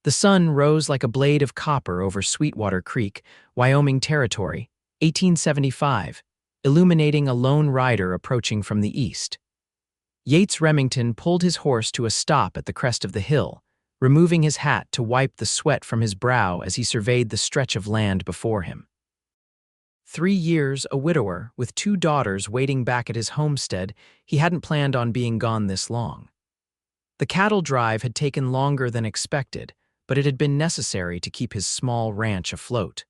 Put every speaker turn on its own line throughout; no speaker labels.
The sun rose like a blade of copper over Sweetwater Creek, Wyoming Territory, 1875, illuminating a lone rider approaching from the east. Yates Remington pulled his horse to a stop at the crest of the hill, removing his hat to wipe the sweat from his brow as he surveyed the stretch of land before him. 3 years a widower, with 2 daughters waiting back at his homestead, he hadn't planned on being gone this long. The cattle drive had taken longer than expected, but it had been necessary to keep his small ranch afloat.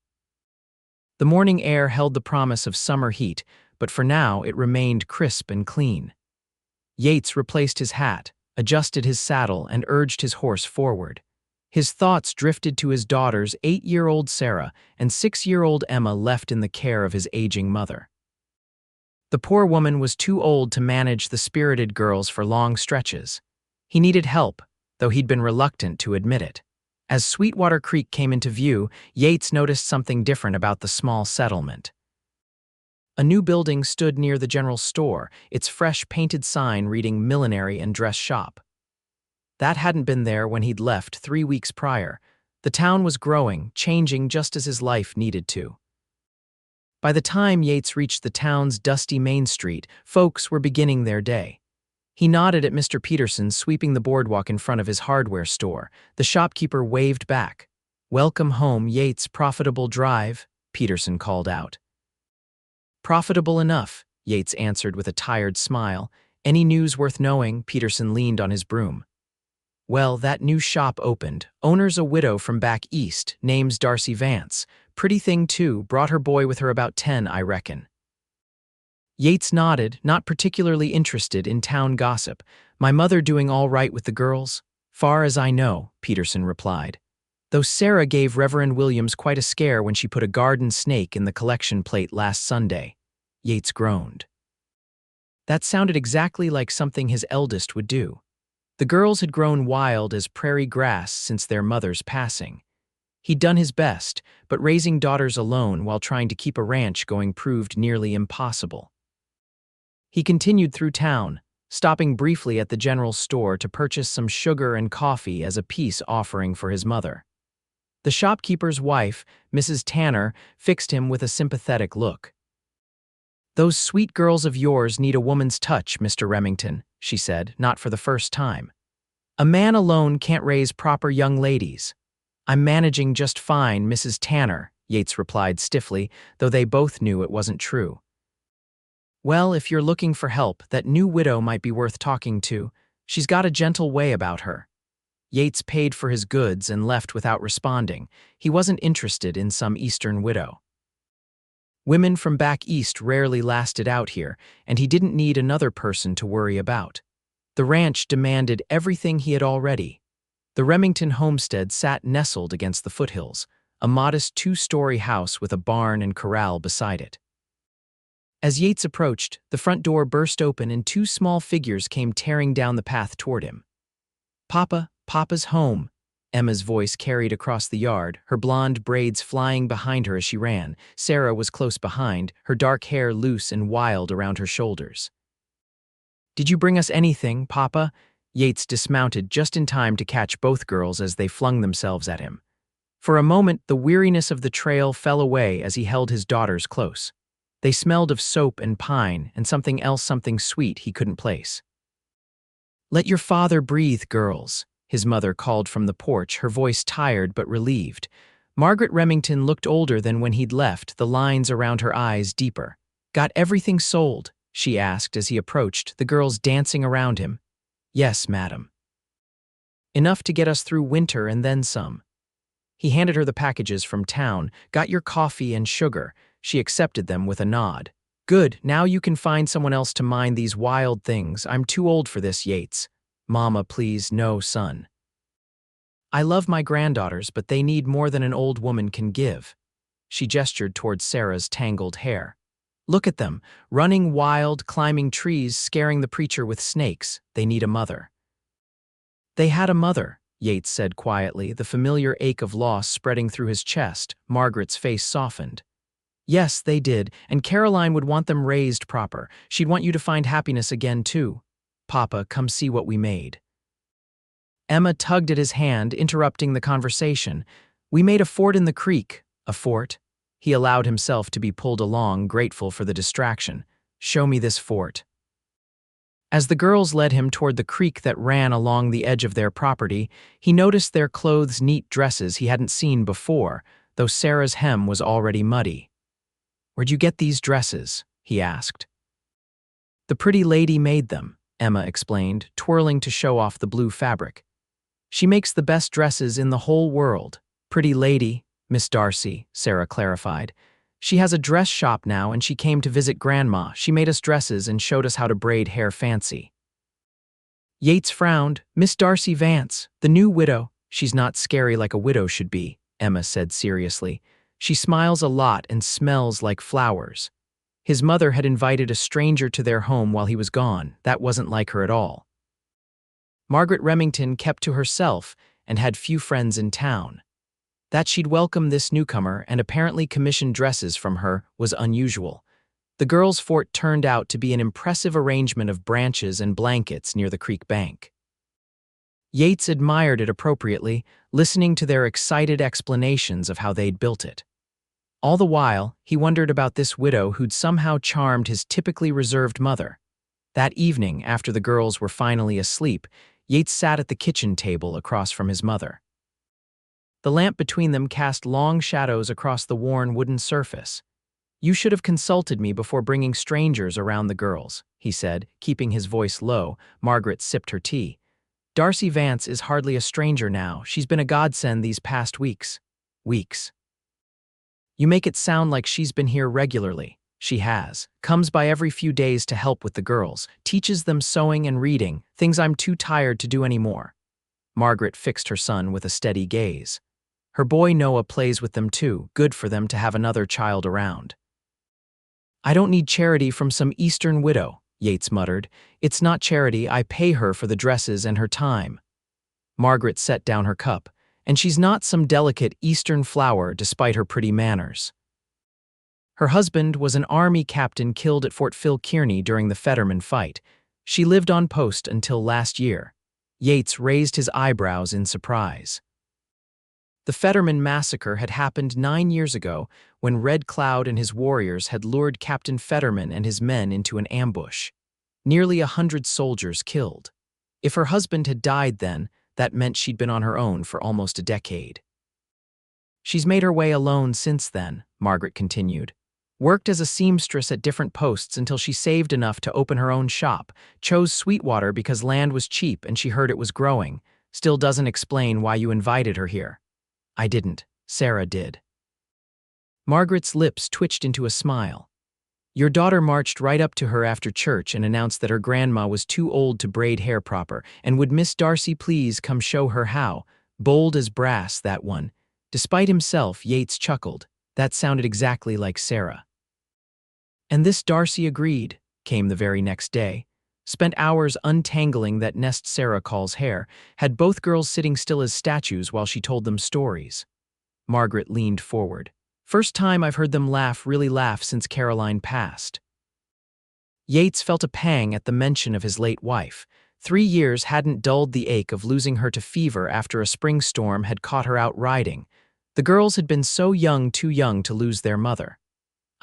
The morning air held the promise of summer heat, but for now it remained crisp and clean. Yates replaced his hat, adjusted his saddle, and urged his horse forward. His thoughts drifted to his daughters, 8-year-old Sarah and 6-year-old Emma, left in the care of his aging mother. The poor woman was too old to manage the spirited girls for long stretches. He needed help, though he'd been reluctant to admit it. As Sweetwater Creek came into view, Yates noticed something different about the small settlement. A new building stood near the general store, its fresh painted sign reading millinery and dress shop. That hadn't been there when he'd left 3 weeks prior. The town was growing, changing just as his life needed to. By the time Yates reached the town's dusty main street, folks were beginning their day. He nodded at Mr. Peterson sweeping the boardwalk in front of his hardware store. The shopkeeper waved back. "Welcome home, Yates. Profitable drive," Peterson called out. "Profitable enough," Yates answered with a tired smile. "Any news worth knowing?" Peterson leaned on his broom. "Well, that new shop opened. Owner's a widow from back east, name's Darcy Vance. Pretty thing too, brought her boy with her, about 10, I reckon." Yates nodded, not particularly interested in town gossip. "My mother doing all right with the girls?" "Far as I know," Peterson replied. "Though Sarah gave Reverend Williams quite a scare when she put a garden snake in the collection plate last Sunday." Yates groaned. That sounded exactly like something his eldest would do. The girls had grown wild as prairie grass since their mother's passing. He'd done his best, but raising daughters alone while trying to keep a ranch going proved nearly impossible. He continued through town, stopping briefly at the general store to purchase some sugar and coffee as a peace offering for his mother. The shopkeeper's wife, Mrs. Tanner, fixed him with a sympathetic look. "Those sweet girls of yours need a woman's touch, Mr. Remington," she said, not for the first time. "A man alone can't raise proper young ladies." "I'm managing just fine, Mrs. Tanner," Yates replied stiffly, though they both knew it wasn't true. "Well, if you're looking for help, that new widow might be worth talking to. She's got a gentle way about her." Yates paid for his goods and left without responding. He wasn't interested in some Eastern widow. Women from back east rarely lasted out here, and he didn't need another person to worry about. The ranch demanded everything he had already. The Remington homestead sat nestled against the foothills, a modest 2-story house with a barn and corral beside it. As Yates approached, the front door burst open and 2 small figures came tearing down the path toward him. Papa's home," Emma's voice carried across the yard, her blonde braids flying behind her as she ran. Sarah was close behind, her dark hair loose and wild around her shoulders. "Did you bring us anything, Papa?" Yates dismounted just in time to catch both girls as they flung themselves at him. For a moment, the weariness of the trail fell away as he held his daughters close. They smelled of soap and pine and something else, something sweet he couldn't place. "Let your father breathe, girls," his mother called from the porch, her voice tired but relieved. Margaret Remington looked older than when he'd left, the lines around her eyes deeper. "Got everything sold?" she asked as he approached, the girls dancing around him. "Yes, madam." "Enough to get us through winter and then some." He handed her the packages from town. "Got your coffee and sugar." She accepted them with a nod. "Good, now you can find someone else to mind these wild things. I'm too old for this, Yates." "Mama, please, no, son. I love my granddaughters, but they need more than an old woman can give." She gestured towards Sarah's tangled hair. "Look at them, running wild, climbing trees, scaring the preacher with snakes. They need a mother." "They had a mother," Yates said quietly, the familiar ache of loss spreading through his chest. Margaret's face softened. "Yes, they did, and Caroline would want them raised proper. She'd want you to find happiness again, too. Papa, come see what we made." Emma tugged at his hand, interrupting the conversation. "We made a fort in the creek." "A fort?" He allowed himself to be pulled along, grateful for the distraction. "Show me this fort." As the girls led him toward the creek that ran along the edge of their property, he noticed their clothes' neat dresses he hadn't seen before, though Sarah's hem was already muddy. "Where'd you get these dresses?" he asked. "The pretty lady made them," Emma explained, twirling to show off the blue fabric. "She makes the best dresses in the whole world." "Pretty lady, Miss Darcy," Sarah clarified. "She has a dress shop now and she came to visit Grandma. She made us dresses and showed us how to braid hair fancy." Yates frowned. "Miss Darcy Vance, the new widow." "She's not scary like a widow should be," Emma said seriously. "She smiles a lot and smells like flowers." His mother had invited a stranger to their home while he was gone. That wasn't like her at all. Margaret Remington kept to herself and had few friends in town. That she'd welcome this newcomer and apparently commission dresses from her was unusual. The girls' fort turned out to be an impressive arrangement of branches and blankets near the creek bank. Yates admired it appropriately, listening to their excited explanations of how they'd built it. All the while, he wondered about this widow who'd somehow charmed his typically reserved mother. That evening, after the girls were finally asleep, Yates sat at the kitchen table across from his mother. The lamp between them cast long shadows across the worn wooden surface. "You should have consulted me before bringing strangers around the girls," he said, keeping his voice low. Margaret sipped her tea. "Darcy Vance is hardly a stranger now. She's been a godsend these past weeks." "Weeks? You make it sound like she's been here regularly." "She has. Comes by every few days to help with the girls, teaches them sewing and reading, things I'm too tired to do anymore." Margaret fixed her son with a steady gaze. "Her boy Noah plays with them too. Good for them to have another child around." "I don't need charity from some Eastern widow," Yates muttered. "It's not charity, I pay her for the dresses and her time." Margaret set down her cup. "And she's not some delicate Eastern flower despite her pretty manners. Her husband was an army captain killed at Fort Phil Kearny during the Fetterman fight. She lived on post until last year." Yates raised his eyebrows in surprise. The Fetterman massacre had happened 9 years ago when Red Cloud and his warriors had lured Captain Fetterman and his men into an ambush. Nearly 100 soldiers killed. If her husband had died then, that meant she'd been on her own for almost a decade. "She's made her way alone since then," Margaret continued. "Worked as a seamstress at different posts until she saved enough to open her own shop, chose Sweetwater because land was cheap and she heard it was growing. Still doesn't explain why you invited her here." "I didn't. Sarah did." Margaret's lips twitched into a smile. "Your daughter marched right up to her after church and announced that her grandma was too old to braid hair proper and would Miss Darcy please come show her how." Bold as brass, that one. Despite himself, Yates chuckled. That sounded exactly like Sarah. "And this Darcy agreed," came the very next day. Spent hours untangling that nest Sarah calls hair, had both girls sitting still as statues while she told them stories. Margaret leaned forward. "First time I've heard them really laugh since Caroline passed." Yates felt a pang at the mention of his late wife. 3 years hadn't dulled the ache of losing her to fever after a spring storm had caught her out riding. The girls had been so young, too young to lose their mother.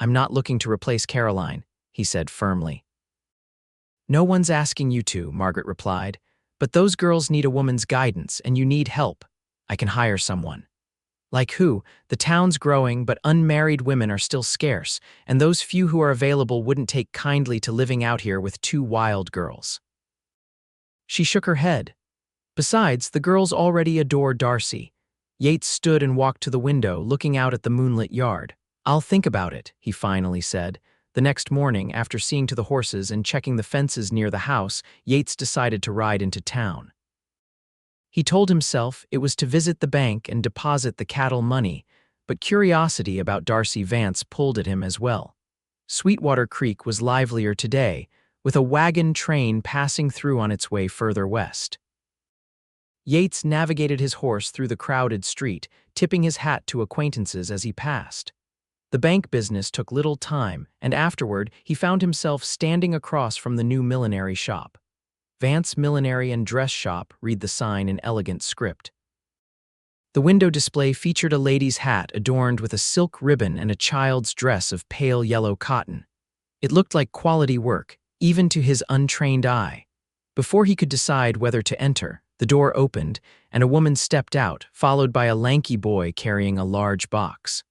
"I'm not looking to replace Caroline," he said firmly. "No one's asking you to," Margaret replied. "But those girls need a woman's guidance, and you need help. I can hire someone." "Like who? The town's growing, but unmarried women are still scarce, and those few who are available wouldn't take kindly to living out here with 2 wild girls." She shook her head. "Besides, the girls already adore Darcy." Yates stood and walked to the window, looking out at the moonlit yard. "I'll think about it," he finally said. The next morning, after seeing to the horses and checking the fences near the house, Yates decided to ride into town. He told himself it was to visit the bank and deposit the cattle money, but curiosity about Darcy Vance pulled at him as well. Sweetwater Creek was livelier today, with a wagon train passing through on its way further west. Yates navigated his horse through the crowded street, tipping his hat to acquaintances as he passed. The bank business took little time, and afterward he found himself standing across from the new millinery shop. Vance Millinery and Dress Shop, read the sign in elegant script. The window display featured a lady's hat adorned with a silk ribbon and a child's dress of pale yellow cotton. It looked like quality work, even to his untrained eye. Before he could decide whether to enter, the door opened, and a woman stepped out, followed by a lanky boy carrying a large box.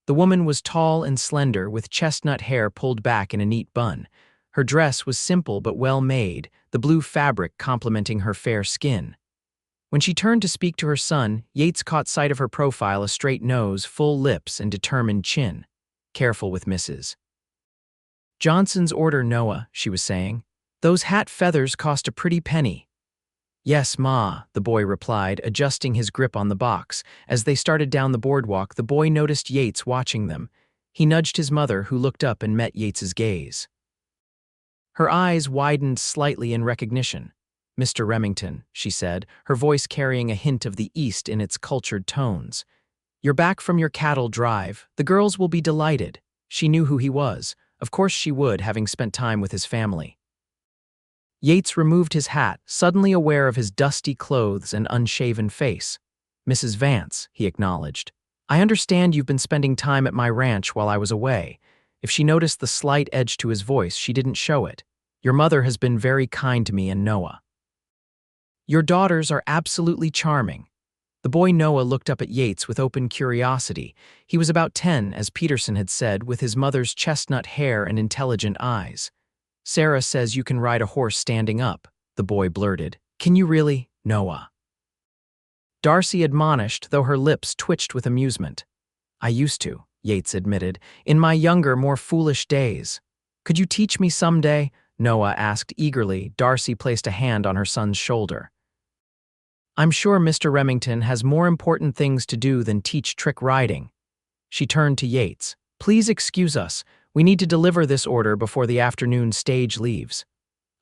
The woman was tall and slender, with chestnut hair pulled back in a neat bun. Her dress was simple but well made, the blue fabric complementing her fair skin. When she turned to speak to her son, Yates caught sight of her profile: a straight nose, full lips, and determined chin. "Careful with Mrs. Johnson's order, Noah," she was saying. "Those hat feathers cost a pretty penny." "Yes, Ma," the boy replied, adjusting his grip on the box. As they started down the boardwalk, the boy noticed Yates watching them. He nudged his mother, who looked up and met Yates's gaze. Her eyes widened slightly in recognition. "Mr. Remington," she said, her voice carrying a hint of the East in its cultured tones. "You're back from your cattle drive. The girls will be delighted." She knew who he was. Of course she would, having spent time with his family. Yates removed his hat, suddenly aware of his dusty clothes and unshaven face. "Mrs. Vance," he acknowledged. "I understand you've been spending time at my ranch while I was away." If she noticed the slight edge to his voice, she didn't show it. "Your mother has been very kind to me and Noah. Your daughters are absolutely charming." The boy Noah looked up at Yates with open curiosity. He was about 10, as Peterson had said, with his mother's chestnut hair and intelligent eyes. "Sarah says you can ride a horse standing up," the boy blurted. "Can you really, Noah?" Darcy admonished, though her lips twitched with amusement. "I used to," Yates admitted, "in my younger, more foolish days." "Could you teach me someday?" Noah asked eagerly. Darcy placed a hand on her son's shoulder. "I'm sure Mr. Remington has more important things to do than teach trick riding." She turned to Yates. "Please excuse us. We need to deliver this order before the afternoon stage leaves."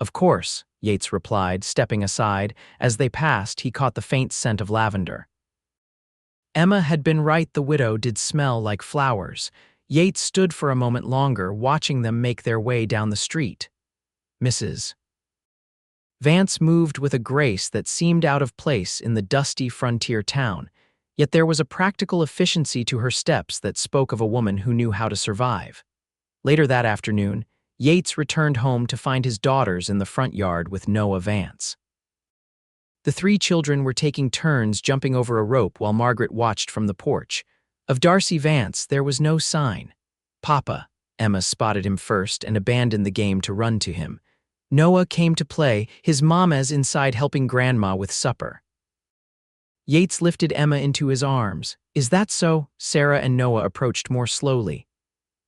"Of course," Yates replied, stepping aside. As they passed, he caught the faint scent of lavender. Emma had been right, the widow did smell like flowers. Yates stood for a moment longer, watching them make their way down the street. Mrs. Vance moved with a grace that seemed out of place in the dusty frontier town, yet there was a practical efficiency to her steps that spoke of a woman who knew how to survive. Later that afternoon, Yates returned home to find his daughters in the front yard with Noah Vance. The three children were taking turns jumping over a rope while Margaret watched from the porch. Of Darcy Vance, there was no sign. "Papa," Emma spotted him first and abandoned the game to run to him. Noah came to play, his mama's inside helping Grandma with supper. Yates lifted Emma into his arms. "Is that so?" Sarah and Noah approached more slowly.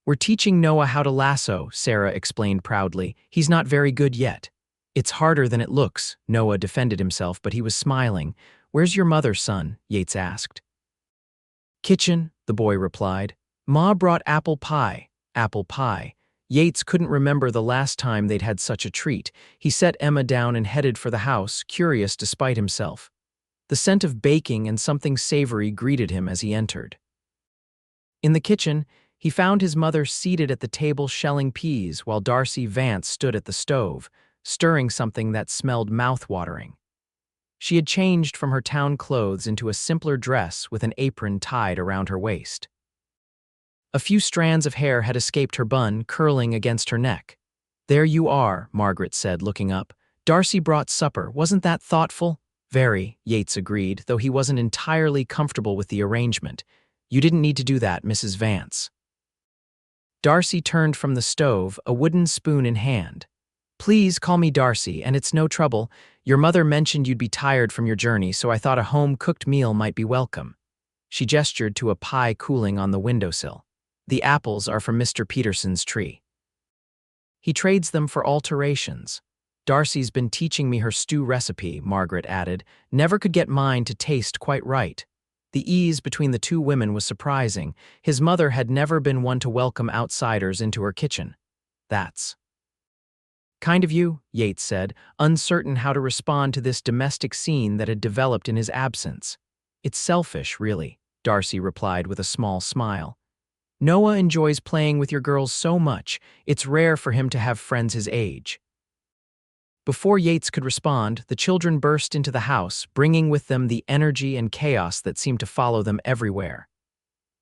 "We're teaching Noah how to lasso," Sarah explained proudly. "He's not very good yet." "It's harder than it looks," Noah defended himself, but he was smiling. "Where's your mother, son?" Yates asked. "Kitchen," the boy replied. "Ma brought apple pie." Apple pie. Yates couldn't remember the last time they'd had such a treat. He set Emma down and headed for the house, curious despite himself. The scent of baking and something savory greeted him as he entered. In the kitchen, he found his mother seated at the table shelling peas while Darcy Vance stood at the stove, stirring something that smelled mouth-watering. She had changed from her town clothes into a simpler dress with an apron tied around her waist. A few strands of hair had escaped her bun, curling against her neck. "There you are," Margaret said, looking up. "Darcy brought supper. Wasn't that thoughtful?" "Very," Yates agreed, though he wasn't entirely comfortable with the arrangement. "You didn't need to do that, Mrs. Vance." Darcy turned from the stove, a wooden spoon in hand. "Please call me Darcy, and it's no trouble. Your mother mentioned you'd be tired from your journey, so I thought a home-cooked meal might be welcome." She gestured to a pie cooling on the windowsill. "The apples are from Mr. Peterson's tree. He trades them for alterations. Darcy's been teaching me her stew recipe," Margaret added. "Never could get mine to taste quite right." The ease between the two women was surprising. His mother had never been one to welcome outsiders into her kitchen. "That's kind of you," Yates said, uncertain how to respond to this domestic scene that had developed in his absence. "It's selfish, really," Darcy replied with a small smile. "Noah enjoys playing with your girls so much, it's rare for him to have friends his age." Before Yates could respond, the children burst into the house, bringing with them the energy and chaos that seemed to follow them everywhere.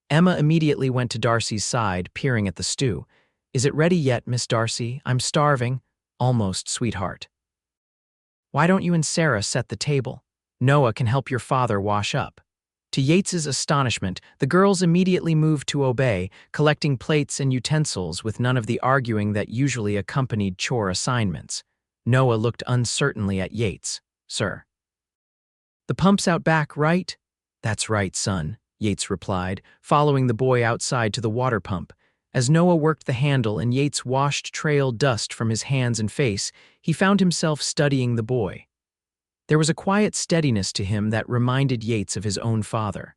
Emma immediately went to Darcy's side, peering at the stew. "Is it ready yet, Miss Darcy? I'm starving." "Almost, sweetheart." "Why don't you and Sarah set the table? Noah can help your father wash up." To Yates's astonishment, the girls immediately moved to obey, collecting plates and utensils with none of the arguing that usually accompanied chore assignments. Noah looked uncertainly at Yates. "Sir." "The pump's out back, right?" "That's right, son," Yates replied, following the boy outside to the water pump. As Noah worked the handle and Yates washed trail dust from his hands and face, he found himself studying the boy. There was a quiet steadiness to him that reminded Yates of his own father.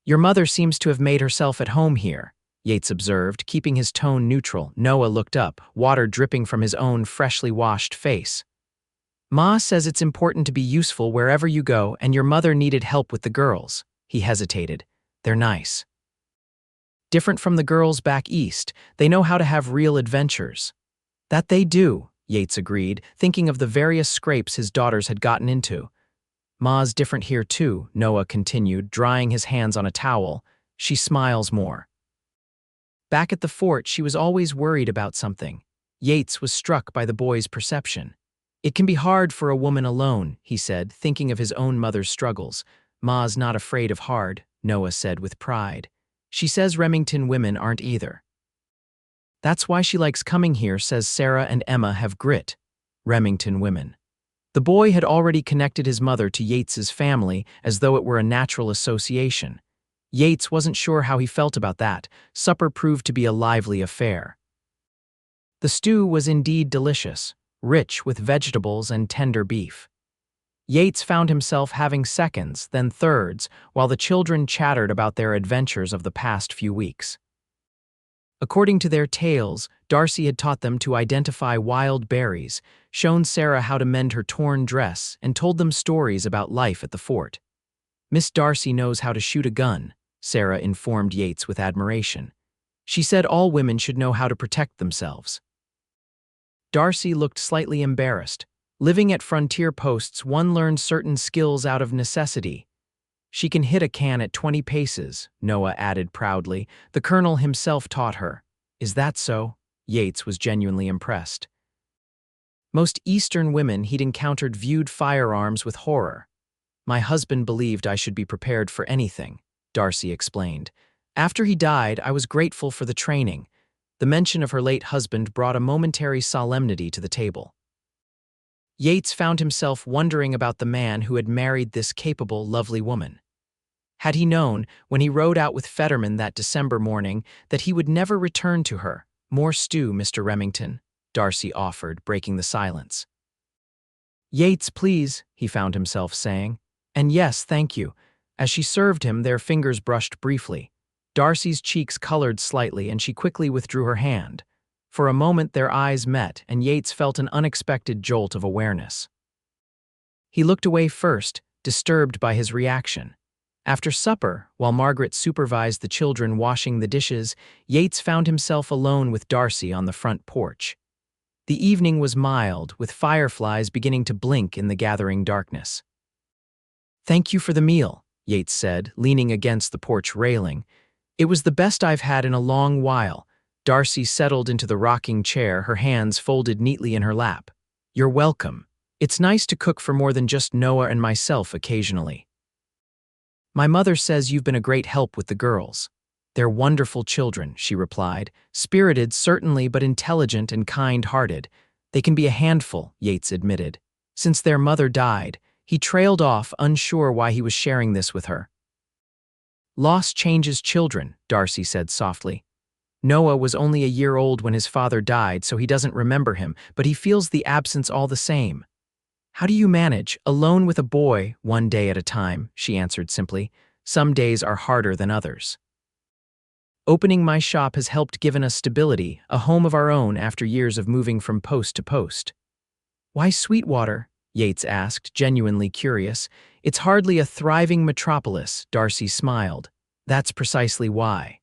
"Your mother seems to have made herself at home here," Yates observed, keeping his tone neutral. Noah looked up, water dripping from his own freshly washed face. "Ma says it's important to be useful wherever you go, and your mother needed help with the girls." He hesitated. "They're nice." "Different from the girls back east. They know how to have real adventures." "That they do," Yates agreed, thinking of the various scrapes his daughters had gotten into. "Ma's different here too," Noah continued, drying his hands on a towel. "She smiles more." Back at the fort, she was always worried about something. Yates was struck by the boy's perception. "It can be hard for a woman alone," he said, thinking of his own mother's struggles. "Ma's not afraid of hard," Noah said with pride. "She says Remington women aren't either." "That's why she likes coming here," says Sarah, "and Emma have grit." Remington women. The boy had already connected his mother to Yates's family as though it were a natural association. Yates wasn't sure how he felt about that. Supper proved to be a lively affair. The stew was indeed delicious, rich with vegetables and tender beef. Yates found himself having seconds, then thirds, while the children chattered about their adventures of the past few weeks. According to their tales, Darcy had taught them to identify wild berries, shown Sarah how to mend her torn dress, and told them stories about life at the fort. "Miss Darcy knows how to shoot a gun," Sarah informed Yates with admiration. "She said all women should know how to protect themselves." Darcy looked slightly embarrassed. Living at frontier posts, one learned certain skills out of necessity. "She can hit a can at 20 paces, Noah added proudly. "The colonel himself taught her." "Is that so?" Yates was genuinely impressed. Most Eastern women he'd encountered viewed firearms with horror. "My husband believed I should be prepared for anything," Darcy explained. "After he died, I was grateful for the training." The mention of her late husband brought a momentary solemnity to the table. Yates found himself wondering about the man who had married this capable, lovely woman. Had he known, when he rode out with Fetterman that December morning, that he would never return to her? "More stew, Mr. Remington," Darcy offered, breaking the silence. "Yates, please," he found himself saying. "And yes, thank you." As she served him, their fingers brushed briefly. Darcy's cheeks colored slightly, and she quickly withdrew her hand. For a moment their eyes met, and Yates felt an unexpected jolt of awareness. He looked away first, disturbed by his reaction. After supper, while Margaret supervised the children washing the dishes, Yates found himself alone with Darcy on the front porch. The evening was mild, with fireflies beginning to blink in the gathering darkness. "Thank you for the meal," Yates said, leaning against the porch railing. "It was the best I've had in a long while." Darcy settled into the rocking chair, her hands folded neatly in her lap. "You're welcome. It's nice to cook for more than just Noah and myself occasionally." "My mother says you've been a great help with the girls." "They're wonderful children," she replied. "Spirited, certainly, but intelligent and kind-hearted. They can be a handful," Yates admitted. Since their mother died, he trailed off, unsure why he was sharing this with her. "Loss changes children," Darcy said softly. "Noah was only a year old when his father died, so he doesn't remember him, but he feels the absence all the same." "How do you manage, alone with a boy, one day at a time?" she answered simply. "Some days are harder than others." "Opening my shop has helped given us stability, a home of our own after years of moving from post to post." "Why Sweetwater?" Yates asked, genuinely curious. "It's hardly a thriving metropolis," Darcy smiled. "That's precisely why.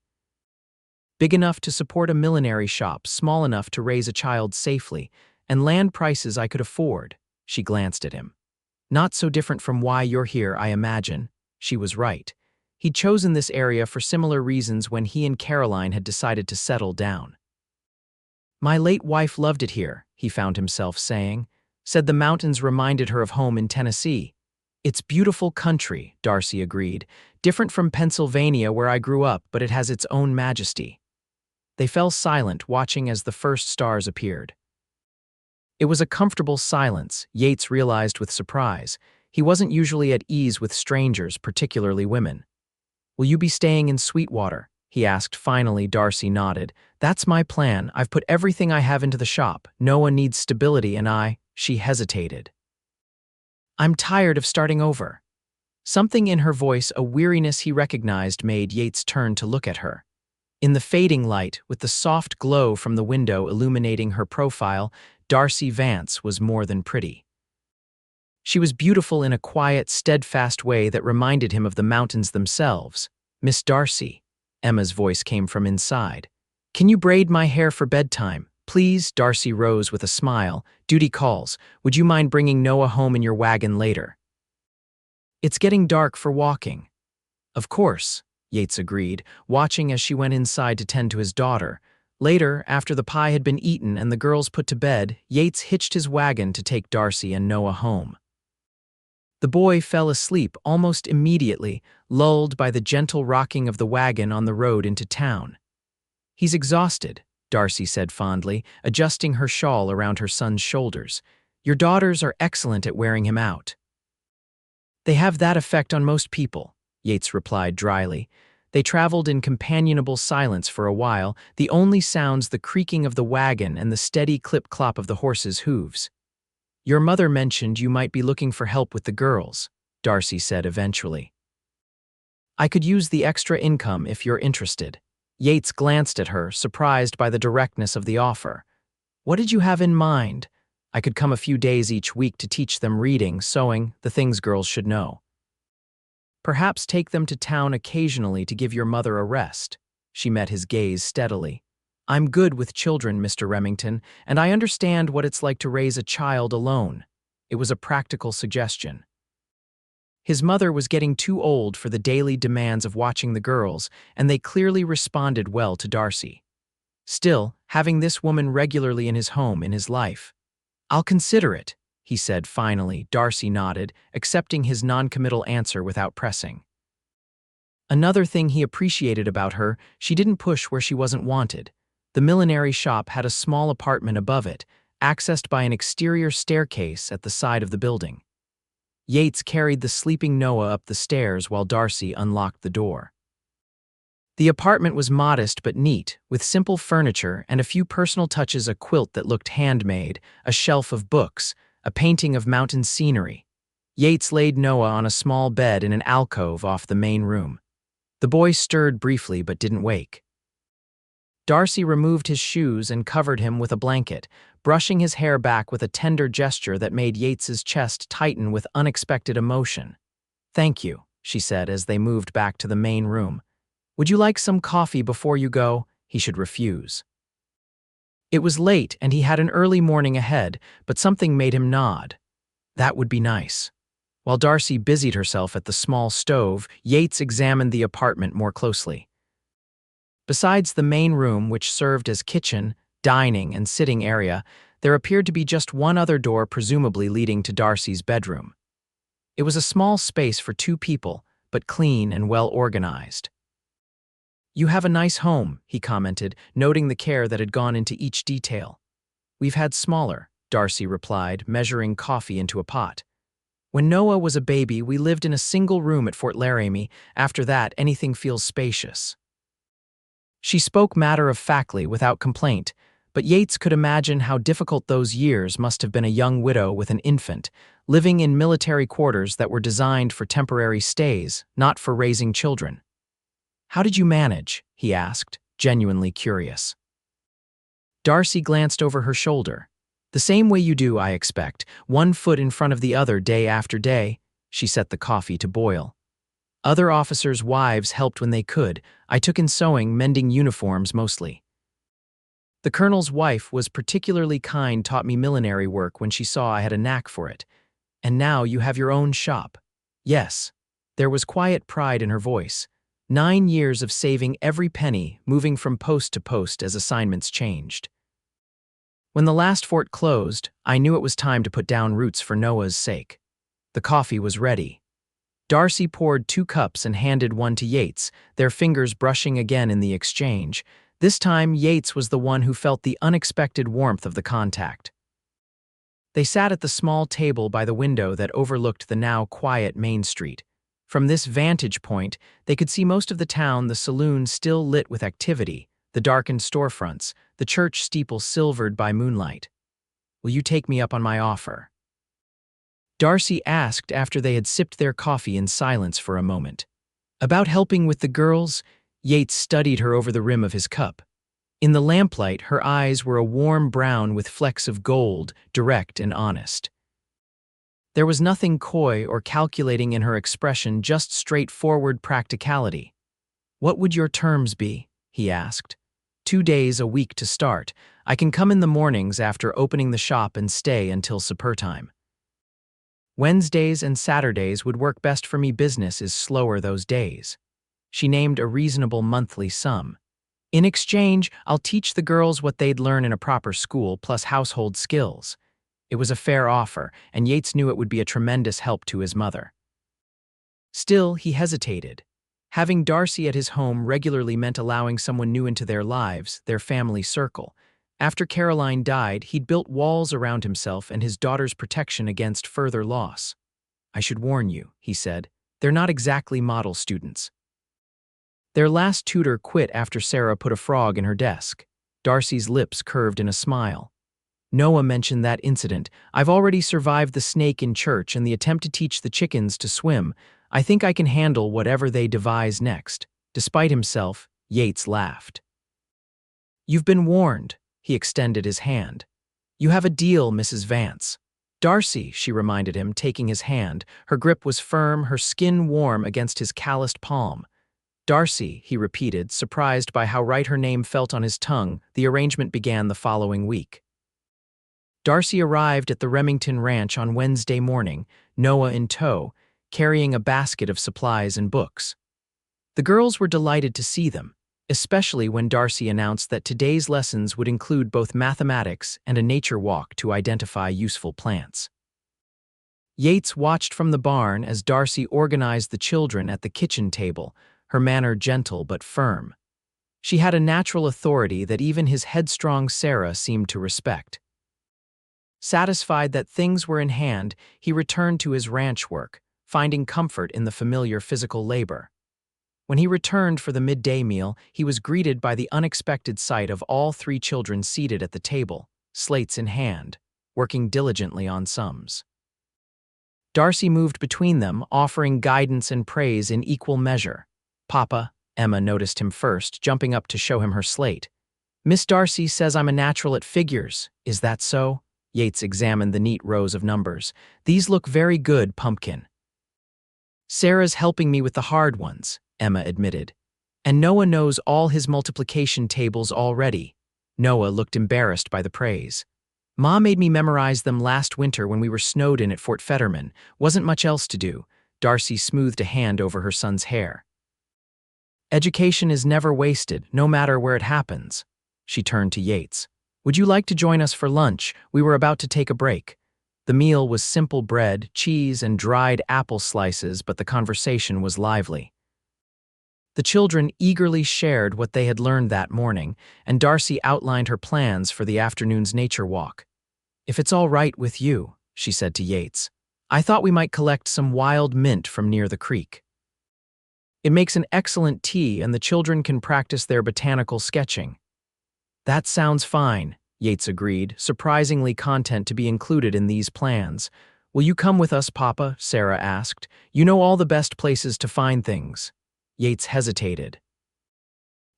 Big enough to support a millinery shop, small enough to raise a child safely, and land prices I could afford. She glanced at him. Not so different from why you're here, I imagine. She was right. He'd chosen this area for similar reasons when he and Caroline had decided to settle down. My late wife loved it here, he found himself saying. Said the mountains reminded her of home in Tennessee. It's beautiful country, Darcy agreed. Different from Pennsylvania where I grew up, but it has its own majesty. They fell silent, watching as the first stars appeared. It was a comfortable silence, Yates realized with surprise. He wasn't usually at ease with strangers, particularly women. Will you be staying in Sweetwater? He asked. Finally, Darcy nodded. That's my plan. I've put everything I have into the shop. Noah needs stability and She hesitated. I'm tired of starting over. Something in her voice, a weariness he recognized, made Yates turn to look at her. In the fading light, with the soft glow from the window illuminating her profile, Darcy Vance was more than pretty. She was beautiful in a quiet, steadfast way that reminded him of the mountains themselves. Miss Darcy, Emma's voice came from inside. Can you braid my hair for bedtime? Please, Darcy rose with a smile. Duty calls. Would you mind bringing Noah home in your wagon later? It's getting dark for walking. Of course, Yates agreed, watching as she went inside to tend to his daughter. Later, after the pie had been eaten and the girls put to bed, Yates hitched his wagon to take Darcy and Noah home. The boy fell asleep almost immediately, lulled by the gentle rocking of the wagon on the road into town. He's exhausted, Darcy said fondly, adjusting her shawl around her son's shoulders. Your daughters are excellent at wearing him out. They have that effect on most people, Yates replied dryly. They traveled in companionable silence for a while, the only sounds the creaking of the wagon and the steady clip-clop of the horses' hooves. Your mother mentioned you might be looking for help with the girls, Darcy said eventually. I could use the extra income if you're interested. Yates glanced at her, surprised by the directness of the offer. What did you have in mind? I could come a few days each week to teach them reading, sewing, the things girls should know. Perhaps take them to town occasionally to give your mother a rest. She met his gaze steadily. I'm good with children, Mr. Remington, and I understand what it's like to raise a child alone. It was a practical suggestion. His mother was getting too old for the daily demands of watching the girls, and they clearly responded well to Darcy. Still, having this woman regularly in his home, in his life. I'll consider it, he said finally. Darcy nodded, accepting his non-committal answer without pressing. Another thing he appreciated about her, she didn't push where she wasn't wanted. The millinery shop had a small apartment above it, accessed by an exterior staircase at the side of the building. Yates carried the sleeping Noah up the stairs while Darcy unlocked the door. The apartment was modest but neat, with simple furniture and a few personal touches: a quilt that looked handmade, a shelf of books, a painting of mountain scenery. Yates laid Noah on a small bed in an alcove off the main room. The boy stirred briefly but didn't wake. Darcy removed his shoes and covered him with a blanket, brushing his hair back with a tender gesture that made Yates's chest tighten with unexpected emotion. Thank you, she said as they moved back to the main room. Would you like some coffee before you go? He should refuse. It was late and he had an early morning ahead, but something made him nod. That would be nice. While Darcy busied herself at the small stove, Yates examined the apartment more closely. Besides the main room, which served as kitchen, dining, and sitting area, there appeared to be just one other door, presumably leading to Darcy's bedroom. It was a small space for two people, but clean and well organized. You have a nice home, he commented, noting the care that had gone into each detail. We've had smaller, Darcy replied, measuring coffee into a pot. When Noah was a baby, we lived in a single room at Fort Laramie. After that, anything feels spacious. She spoke matter-of-factly, without complaint, but Yates could imagine how difficult those years must have been: a young widow with an infant, living in military quarters that were designed for temporary stays, not for raising children. How did you manage? He asked, genuinely curious. Darcy glanced over her shoulder. The same way you do, I expect, one foot in front of the other day after day. She set the coffee to boil. Other officers' wives helped when they could. I took in sewing, mending uniforms mostly. The colonel's wife was particularly kind, taught me millinery work when she saw I had a knack for it. And now you have your own shop. Yes. There was quiet pride in her voice. 9 years of saving every penny, moving from post to post as assignments changed. When the last fort closed, I knew it was time to put down roots for Noah's sake. The coffee was ready. Darcy poured 2 cups and handed one to Yates, their fingers brushing again in the exchange. This time, Yates was the one who felt the unexpected warmth of the contact. They sat at the small table by the window that overlooked the now quiet Main Street. From this vantage point, they could see most of the town, the saloon still lit with activity, the darkened storefronts, the church steeple silvered by moonlight. "Will you take me up on my offer?" Darcy asked after they had sipped their coffee in silence for a moment. "About helping with the girls?" Yates studied her over the rim of his cup. In the lamplight, her eyes were a warm brown with flecks of gold, direct and honest. There was nothing coy or calculating in her expression, just straightforward practicality. "What would your terms be?" he asked. 2 days a week to start. I can come in the mornings after opening the shop and stay until supper time. Wednesdays and Saturdays would work best for me. Business is slower those days. She named a reasonable monthly sum. In exchange, I'll teach the girls what they'd learn in a proper school, plus household skills. It was a fair offer, and Yates knew it would be a tremendous help to his mother. Still, he hesitated. Having Darcy at his home regularly meant allowing someone new into their lives, their family circle. After Caroline died, he'd built walls around himself and his daughter's protection against further loss. "I should warn you," he said, "they're not exactly model students." Their last tutor quit after Sarah put a frog in her desk. Darcy's lips curved in a smile. "Noah mentioned that incident. I've already survived the snake in church and the attempt to teach the chickens to swim. I think I can handle whatever they devise next." Despite himself, Yates laughed. "You've been warned." He extended his hand. "You have a deal, Mrs. Vance." "Darcy," she reminded him, taking his hand. Her grip was firm, her skin warm against his calloused palm. "Darcy," he repeated, surprised by how right her name felt on his tongue. The arrangement began the following week. Darcy arrived at the Remington ranch on Wednesday morning, Noah in tow, carrying a basket of supplies and books. The girls were delighted to see them, especially when Darcy announced that today's lessons would include both mathematics and a nature walk to identify useful plants. Yates watched from the barn as Darcy organized the children at the kitchen table, her manner gentle but firm. She had a natural authority that even his headstrong Sarah seemed to respect. Satisfied that things were in hand, he returned to his ranch work, finding comfort in the familiar physical labor. When he returned for the midday meal, he was greeted by the unexpected sight of all 3 children seated at the table, slates in hand, working diligently on sums. Darcy moved between them, offering guidance and praise in equal measure. "Papa," Emma noticed him first, jumping up to show him her slate. "Miss Darcy says I'm a natural at figures. Is that so?" Yates examined the neat rows of numbers. "These look very good, Pumpkin." "Sarah's helping me with the hard ones," Emma admitted. "And Noah knows all his multiplication tables already." Noah looked embarrassed by the praise. "Ma made me memorize them last winter when we were snowed in at Fort Fetterman. Wasn't much else to do." Darcy smoothed a hand over her son's hair. "Education is never wasted, no matter where it happens." She turned to Yates. "Would you like to join us for lunch? We were about to take a break." The meal was simple bread, cheese, and dried apple slices, but the conversation was lively. The children eagerly shared what they had learned that morning, and Darcy outlined her plans for the afternoon's nature walk. "If it's all right with you," she said to Yates, "I thought we might collect some wild mint from near the creek. It makes an excellent tea, and the children can practice their botanical sketching." "That sounds fine," Yates agreed, surprisingly content to be included in these plans. "Will you come with us, Papa?" Sarah asked. "You know all the best places to find things." Yates hesitated.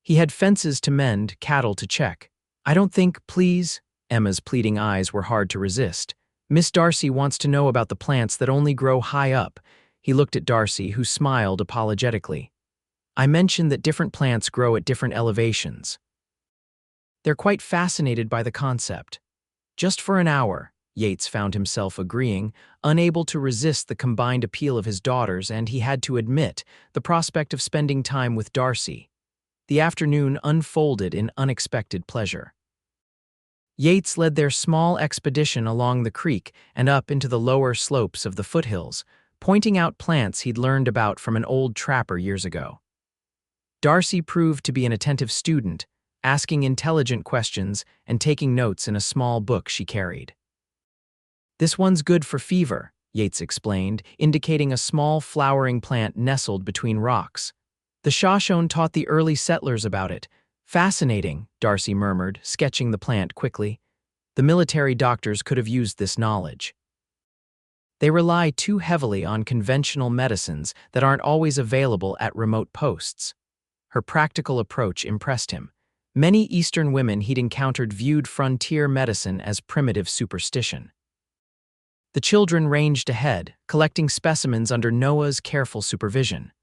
He had fences to mend, cattle to check. "I don't think, please." Emma's pleading eyes were hard to resist. "Miss Darcy wants to know about the plants that only grow high up." He looked at Darcy, who smiled apologetically. "I mentioned that different plants grow at different elevations." They're quite fascinated by the concept. Just for an hour, Yates found himself agreeing, unable to resist the combined appeal of his daughters, and he had to admit, the prospect of spending time with Darcy. The afternoon unfolded in unexpected pleasure. Yates led their small expedition along the creek and up into the lower slopes of the foothills, pointing out plants he'd learned about from an old trapper years ago. Darcy proved to be an attentive student, asking intelligent questions and taking notes in a small book she carried. "This one's good for fever," Yates explained, indicating a small flowering plant nestled between rocks. "The Shoshone taught the early settlers about it." "Fascinating," Darcy murmured, sketching the plant quickly. "The military doctors could have used this knowledge. They rely too heavily on conventional medicines that aren't always available at remote posts." Her practical approach impressed him. Many Eastern women he'd encountered viewed frontier medicine as primitive superstition. The children ranged ahead, collecting specimens under Noah's careful supervision.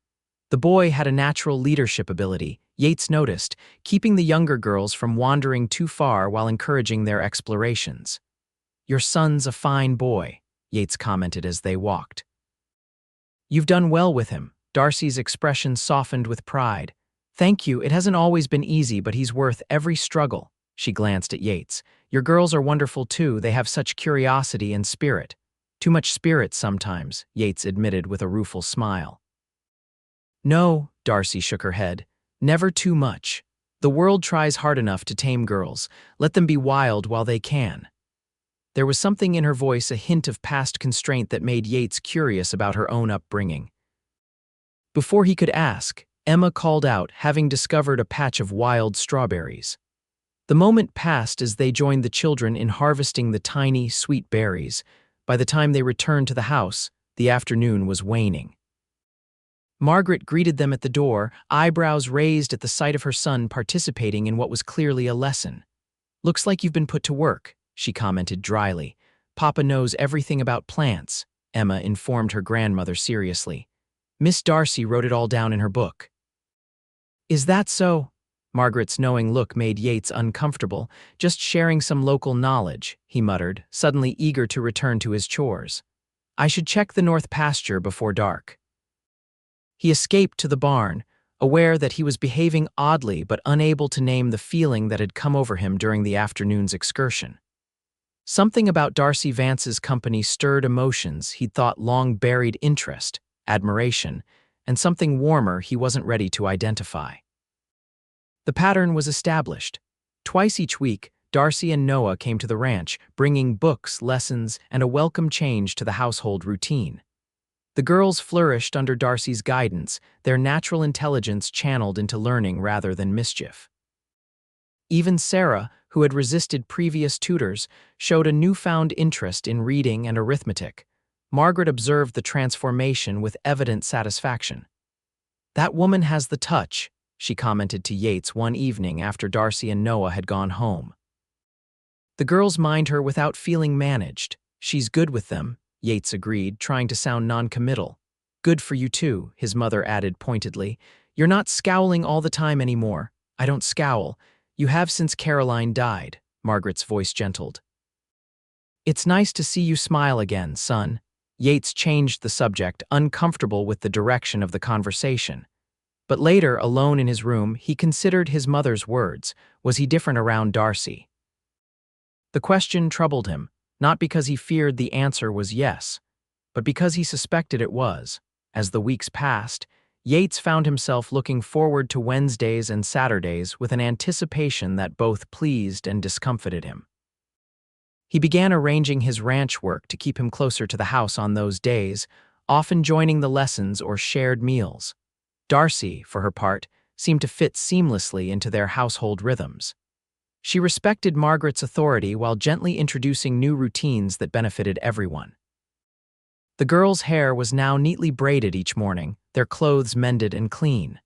The boy had a natural leadership ability, Yates noticed, keeping the younger girls from wandering too far while encouraging their explorations. "Your son's a fine boy," Yates commented as they walked. "You've done well with him." Darcy's expression softened with pride. "Thank you, it hasn't always been easy, but he's worth every struggle." She glanced at Yates. "Your girls are wonderful too, they have such curiosity and spirit." "Too much spirit sometimes," Yates admitted with a rueful smile. "No," Darcy shook her head. "Never too much. The world tries hard enough to tame girls. Let them be wild while they can." There was something in her voice, a hint of past constraint that made Yates curious about her own upbringing. Before he could ask, Emma called out, having discovered a patch of wild strawberries. The moment passed as they joined the children in harvesting the tiny, sweet berries. By the time they returned to the house, the afternoon was waning. Margaret greeted them at the door, eyebrows raised at the sight of her son participating in what was clearly a lesson. "Looks like you've been put to work," she commented dryly. "Papa knows everything about plants," Emma informed her grandmother seriously. "Miss Darcy wrote it all down in her book." "Is that so?" Margaret's knowing look made Yates uncomfortable. "Just sharing some local knowledge," he muttered, suddenly eager to return to his chores. "I should check the north pasture before dark." He escaped to the barn, aware that he was behaving oddly but unable to name the feeling that had come over him during the afternoon's excursion. Something about Darcy Vance's company stirred emotions he'd thought long buried: interest, admiration, and something warmer he wasn't ready to identify. The pattern was established. Twice each week, Darcy and Noah came to the ranch, bringing books, lessons, and a welcome change to the household routine. The girls flourished under Darcy's guidance, their natural intelligence channeled into learning rather than mischief. Even Sarah, who had resisted previous tutors, showed a newfound interest in reading and arithmetic. Margaret observed the transformation with evident satisfaction. "That woman has the touch," she commented to Yates one evening after Darcy and Noah had gone home. "The girls mind her without feeling managed. She's good with them," Yates agreed, trying to sound noncommittal. "Good for you too," his mother added pointedly. "You're not scowling all the time anymore." "I don't scowl. You have since Caroline died," Margaret's voice gentled. "It's nice to see you smile again, son." Yates changed the subject, uncomfortable with the direction of the conversation. But later, alone in his room, he considered his mother's words. Was he different around Darcy? The question troubled him, not because he feared the answer was yes, but because he suspected it was. As the weeks passed, Yates found himself looking forward to Wednesdays and Saturdays with an anticipation that both pleased and discomfited him. He began arranging his ranch work to keep him closer to the house on those days, often joining the lessons or shared meals. Darcy, for her part, seemed to fit seamlessly into their household rhythms. She respected Margaret's authority while gently introducing new routines that benefited everyone. The girls' hair was now neatly braided each morning, their clothes mended and clean.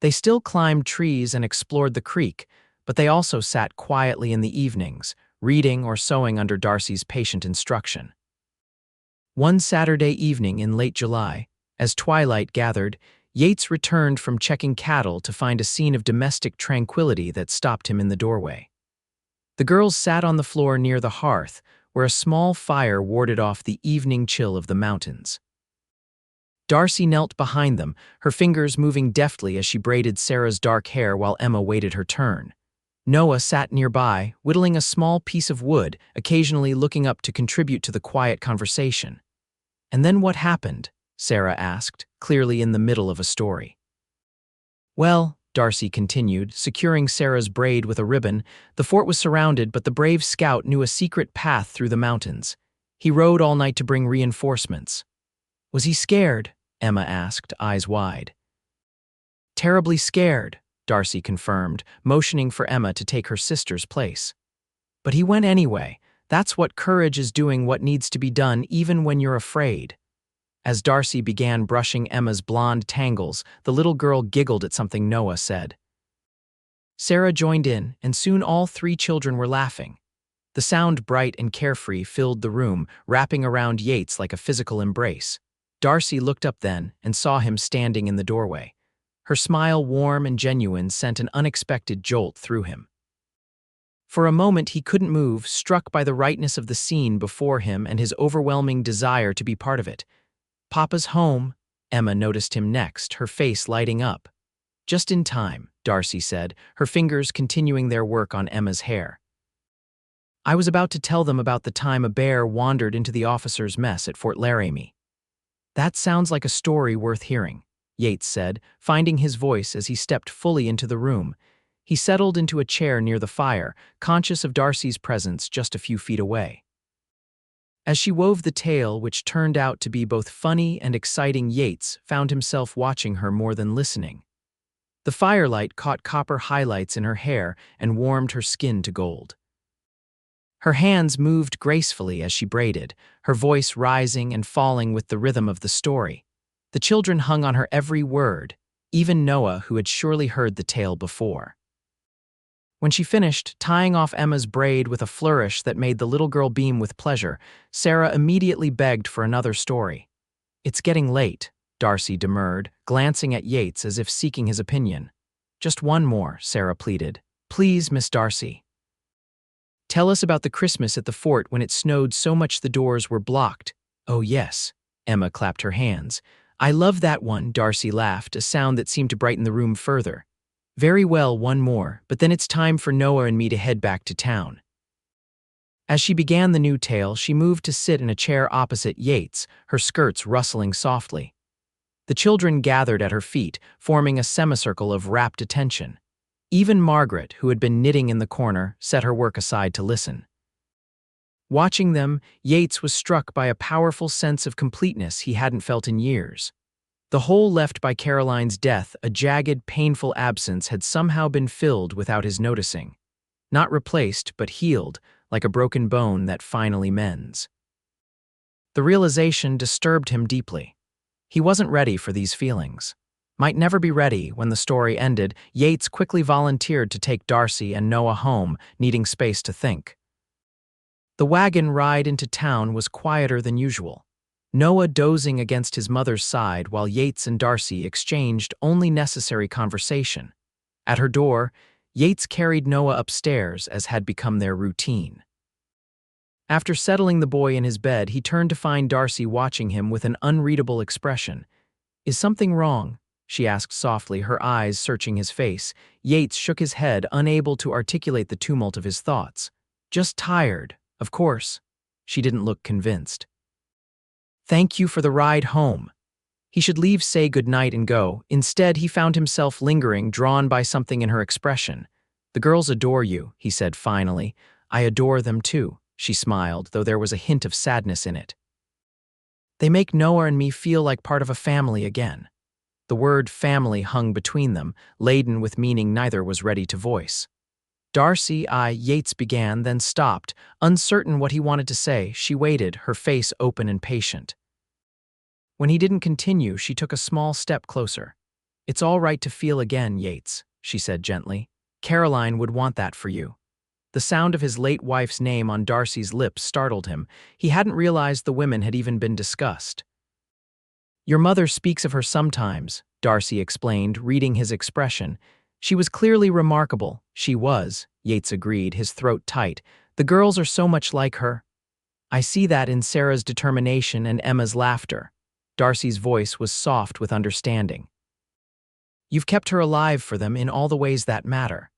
They still climbed trees and explored the creek, but they also sat quietly in the evenings, reading or sewing under Darcy's patient instruction. One Saturday evening in late July, as twilight gathered, Yates returned from checking cattle to find a scene of domestic tranquility that stopped him in the doorway. The girls sat on the floor near the hearth, where a small fire warded off the evening chill of the mountains. Darcy knelt behind them, her fingers moving deftly as she braided Sarah's dark hair while Emma waited her turn. Noah sat nearby, whittling a small piece of wood, occasionally looking up to contribute to the quiet conversation. "And then what happened?" Sarah asked, clearly in the middle of a story. "Well," Darcy continued, securing Sarah's braid with a ribbon, "the fort was surrounded, but the brave scout knew a secret path through the mountains. He rode all night to bring reinforcements." "Was he scared?" Emma asked, eyes wide. "Terribly scared," Darcy confirmed, motioning for Emma to take her sister's place. "But he went anyway. That's what courage is, doing what needs to be done even when you're afraid." As Darcy began brushing Emma's blonde tangles, the little girl giggled at something Noah said. Sarah joined in, and soon all three children were laughing. The sound, bright and carefree, filled the room, wrapping around Yates like a physical embrace. Darcy looked up then and saw him standing in the doorway. Her smile, warm and genuine, sent an unexpected jolt through him. For a moment he couldn't move, struck by the rightness of the scene before him and his overwhelming desire to be part of it. "Papa's home," Emma noticed him next, her face lighting up. "Just in time," Darcy said, her fingers continuing their work on Emma's hair. "I was about to tell them about the time a bear wandered into the officers' mess at Fort Laramie." "That sounds like a story worth hearing," Yates said, finding his voice as he stepped fully into the room. He settled into a chair near the fire, conscious of Darcy's presence just a few feet away. As she wove the tale, which turned out to be both funny and exciting, Yates found himself watching her more than listening. The firelight caught copper highlights in her hair and warmed her skin to gold. Her hands moved gracefully as she braided, her voice rising and falling with the rhythm of the story. The children hung on her every word, even Noah, who had surely heard the tale before. When she finished, tying off Emma's braid with a flourish that made the little girl beam with pleasure, Sarah immediately begged for another story. "It's getting late," Darcy demurred, glancing at Yates as if seeking his opinion. "Just one more," Sarah pleaded. "Please, Miss Darcy." "Tell us about the Christmas at the fort when it snowed so much the doors were blocked." "Oh yes," Emma clapped her hands. "I love that one," Darcy laughed, a sound that seemed to brighten the room further. "Very well, one more, but then it's time for Noah and me to head back to town." As she began the new tale, she moved to sit in a chair opposite Yates, her skirts rustling softly. The children gathered at her feet, forming a semicircle of rapt attention. Even Margaret, who had been knitting in the corner, set her work aside to listen. Watching them, Yates was struck by a powerful sense of completeness he hadn't felt in years. The hole left by Caroline's death, a jagged, painful absence, had somehow been filled without his noticing. Not replaced, but healed, like a broken bone that finally mends. The realization disturbed him deeply. He wasn't ready for these feelings. Might never be ready. When the story ended, Yates quickly volunteered to take Darcy and Noah home, needing space to think. The wagon ride into town was quieter than usual. Noah dozing against his mother's side while Yates and Darcy exchanged only necessary conversation. At her door, Yates carried Noah upstairs as had become their routine. After settling the boy in his bed, he turned to find Darcy watching him with an unreadable expression. "Is something wrong?" she asked softly, her eyes searching his face. Yates shook his head, unable to articulate the tumult of his thoughts. "Just tired, of course." She didn't look convinced. "Thank you for the ride home." He should leave, say goodnight, and go. Instead, he found himself lingering, drawn by something in her expression. "The girls adore you," he said finally. "I adore them too," she smiled, though there was a hint of sadness in it. "They make Noah and me feel like part of a family again." The word family hung between them, laden with meaning neither was ready to voice. "Darcy, Yates began, then stopped, uncertain what he wanted to say. She waited, her face open and patient. When he didn't continue, she took a small step closer. "It's all right to feel again, Yates," she said gently. "Caroline would want that for you." The sound of his late wife's name on Darcy's lips startled him. He hadn't realized the women had even been discussed. "Your mother speaks of her sometimes," Darcy explained, reading his expression. She was clearly remarkable. She was, Yates agreed, his throat tight. The girls are so much like her. I see that in Sarah's determination and Emma's laughter. Darcy's voice was soft with understanding. You've kept her alive for them in all the ways that matter.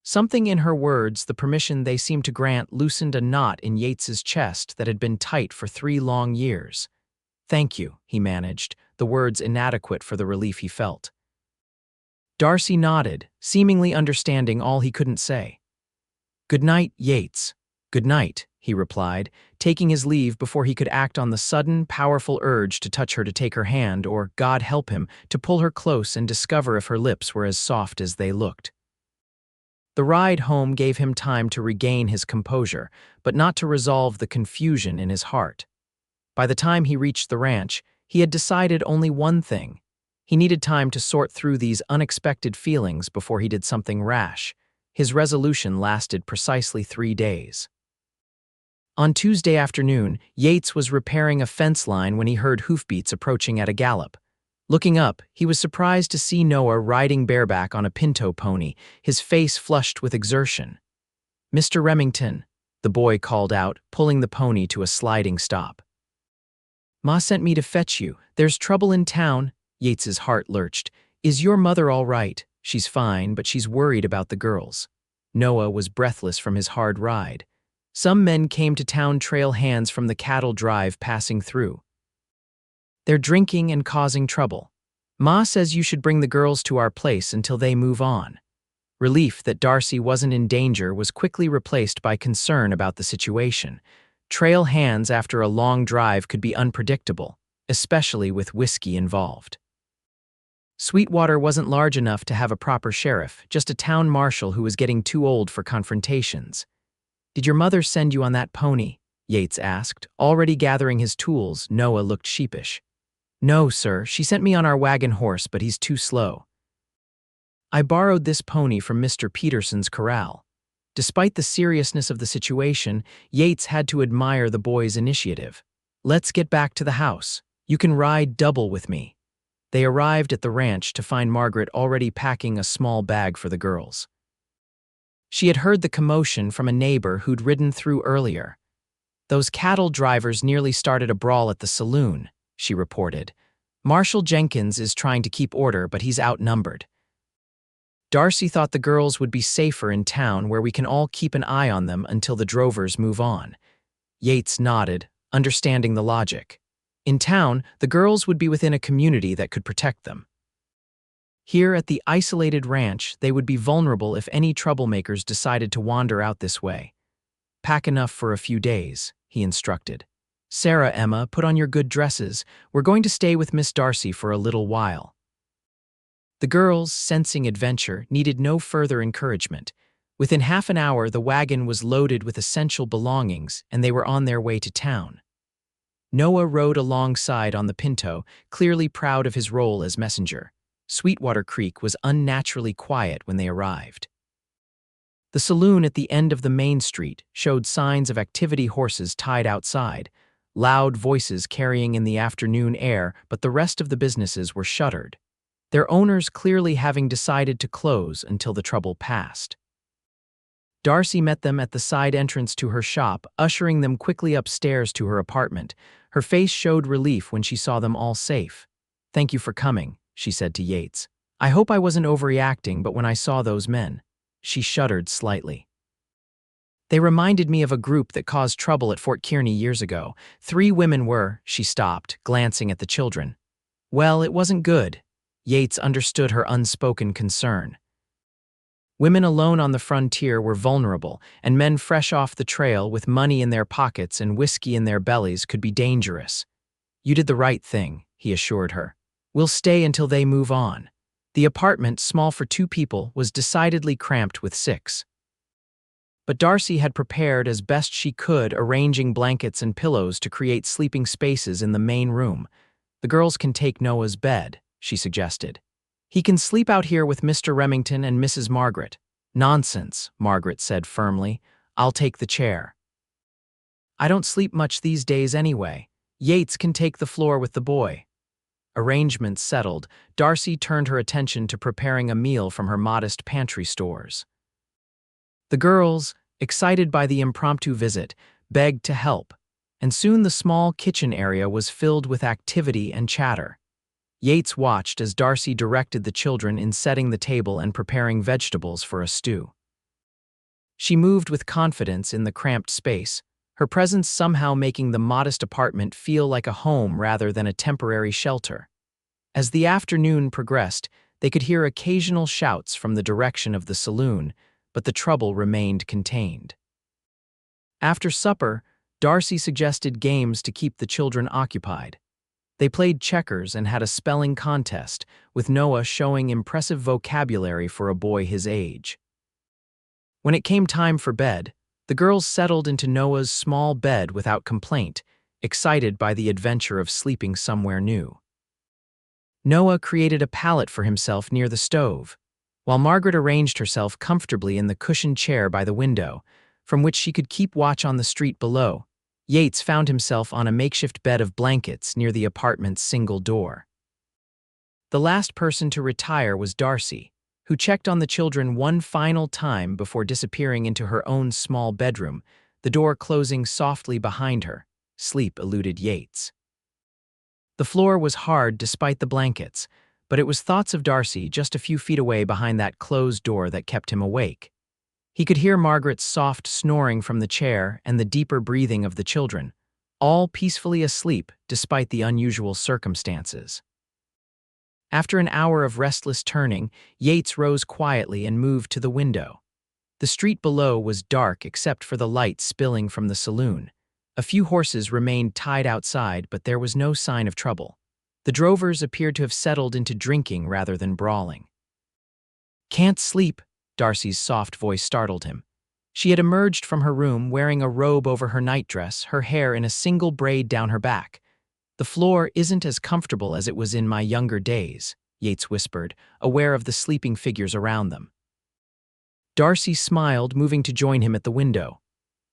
Something in her words, the permission they seemed to grant, loosened a knot in Yates's chest that had been tight for 3 long years. Thank you, he managed, the words inadequate for the relief he felt. Darcy nodded, seemingly understanding all he couldn't say. Good night, Yates. Good night, he replied, taking his leave before he could act on the sudden, powerful urge to touch her, to take her hand, or, God help him, to pull her close and discover if her lips were as soft as they looked. The ride home gave him time to regain his composure, but not to resolve the confusion in his heart. By the time he reached the ranch, he had decided only one thing. He needed time to sort through these unexpected feelings before he did something rash. His resolution lasted precisely 3 days. On Tuesday afternoon, Yates was repairing a fence line when he heard hoofbeats approaching at a gallop. Looking up, he was surprised to see Noah riding bareback on a pinto pony, his face flushed with exertion. Mr. Remington, the boy called out, pulling the pony to a sliding stop. Ma sent me to fetch you. There's trouble in town. Yates's heart lurched. Is your mother all right? She's fine, but she's worried about the girls. Noah was breathless from his hard ride. Some men came to town trail hands from the cattle drive passing through. They're drinking and causing trouble. Ma says you should bring the girls to our place until they move on. Relief that Darcy wasn't in danger was quickly replaced by concern about the situation. Trail hands after a long drive could be unpredictable, especially with whiskey involved. Sweetwater wasn't large enough to have a proper sheriff, just a town marshal who was getting too old for confrontations. Did your mother send you on that pony? Yates asked. Already gathering his tools, Noah looked sheepish. No, sir, she sent me on our wagon horse, but he's too slow. I borrowed this pony from Mr. Peterson's corral. Despite the seriousness of the situation, Yates had to admire the boy's initiative. Let's get back to the house. You can ride double with me. They arrived at the ranch to find Margaret already packing a small bag for the girls. She had heard the commotion from a neighbor who'd ridden through earlier. Those cattle drivers nearly started a brawl at the saloon, she reported. Marshal Jenkins is trying to keep order, but he's outnumbered. Darcy thought the girls would be safer in town where we can all keep an eye on them until the drovers move on. Yates nodded, understanding the logic. In town, the girls would be within a community that could protect them. Here at the isolated ranch, they would be vulnerable if any troublemakers decided to wander out this way. Pack enough for a few days, he instructed. Sarah, Emma, put on your good dresses. We're going to stay with Miss Darcy for a little while. The girls, sensing adventure, needed no further encouragement. Within half an hour, the wagon was loaded with essential belongings, and they were on their way to town. Noah rode alongside on the pinto, clearly proud of his role as messenger. Sweetwater Creek was unnaturally quiet when they arrived. The saloon at the end of the main street showed signs of activity, horses tied outside, loud voices carrying in the afternoon air, but the rest of the businesses were shuttered, their owners clearly having decided to close until the trouble passed. Darcy met them at the side entrance to her shop, ushering them quickly upstairs to her apartment. Her face showed relief when she saw them all safe. Thank you for coming, she said to Yates. I hope I wasn't overreacting, but when I saw those men, she shuddered slightly. They reminded me of a group that caused trouble at Fort Kearney years ago. 3 women were, she stopped, glancing at the children. Well, it wasn't good. Yates understood her unspoken concern. Women alone on the frontier were vulnerable, and men fresh off the trail with money in their pockets and whiskey in their bellies could be dangerous. You did the right thing, he assured her. We'll stay until they move on. The apartment, small for 2 people, was decidedly cramped with 6. But Darcy had prepared as best she could, arranging blankets and pillows to create sleeping spaces in the main room. The girls can take Noah's bed, she suggested. He can sleep out here with Mr. Remington and Mrs. Margaret. Nonsense, Margaret said firmly. I'll take the chair. I don't sleep much these days anyway. Yates can take the floor with the boy. Arrangements settled, Darcy turned her attention to preparing a meal from her modest pantry stores. The girls, excited by the impromptu visit, begged to help, and soon the small kitchen area was filled with activity and chatter. Yates watched as Darcy directed the children in setting the table and preparing vegetables for a stew. She moved with confidence in the cramped space, her presence somehow making the modest apartment feel like a home rather than a temporary shelter. As the afternoon progressed, they could hear occasional shouts from the direction of the saloon, but the trouble remained contained. After supper, Darcy suggested games to keep the children occupied. They played checkers and had a spelling contest, with Noah showing impressive vocabulary for a boy his age. When it came time for bed, the girls settled into Noah's small bed without complaint, excited by the adventure of sleeping somewhere new. Noah created a pallet for himself near the stove, while Margaret arranged herself comfortably in the cushioned chair by the window, from which she could keep watch on the street below. Yates found himself on a makeshift bed of blankets near the apartment's single door. The last person to retire was Darcy, who checked on the children one final time before disappearing into her own small bedroom, the door closing softly behind her. Sleep eluded Yates. The floor was hard despite the blankets, but it was thoughts of Darcy just a few feet away behind that closed door that kept him awake. He could hear Margaret's soft snoring from the chair and the deeper breathing of the children, all peacefully asleep despite the unusual circumstances. After an hour of restless turning, Yates rose quietly and moved to the window. The street below was dark except for the light spilling from the saloon. A few horses remained tied outside, but there was no sign of trouble. The drovers appeared to have settled into drinking rather than brawling. "Can't sleep," Darcy's soft voice startled him. She had emerged from her room wearing a robe over her nightdress, her hair in a single braid down her back. "The floor isn't as comfortable as it was in my younger days," Yates whispered, aware of the sleeping figures around them. Darcy smiled, moving to join him at the window.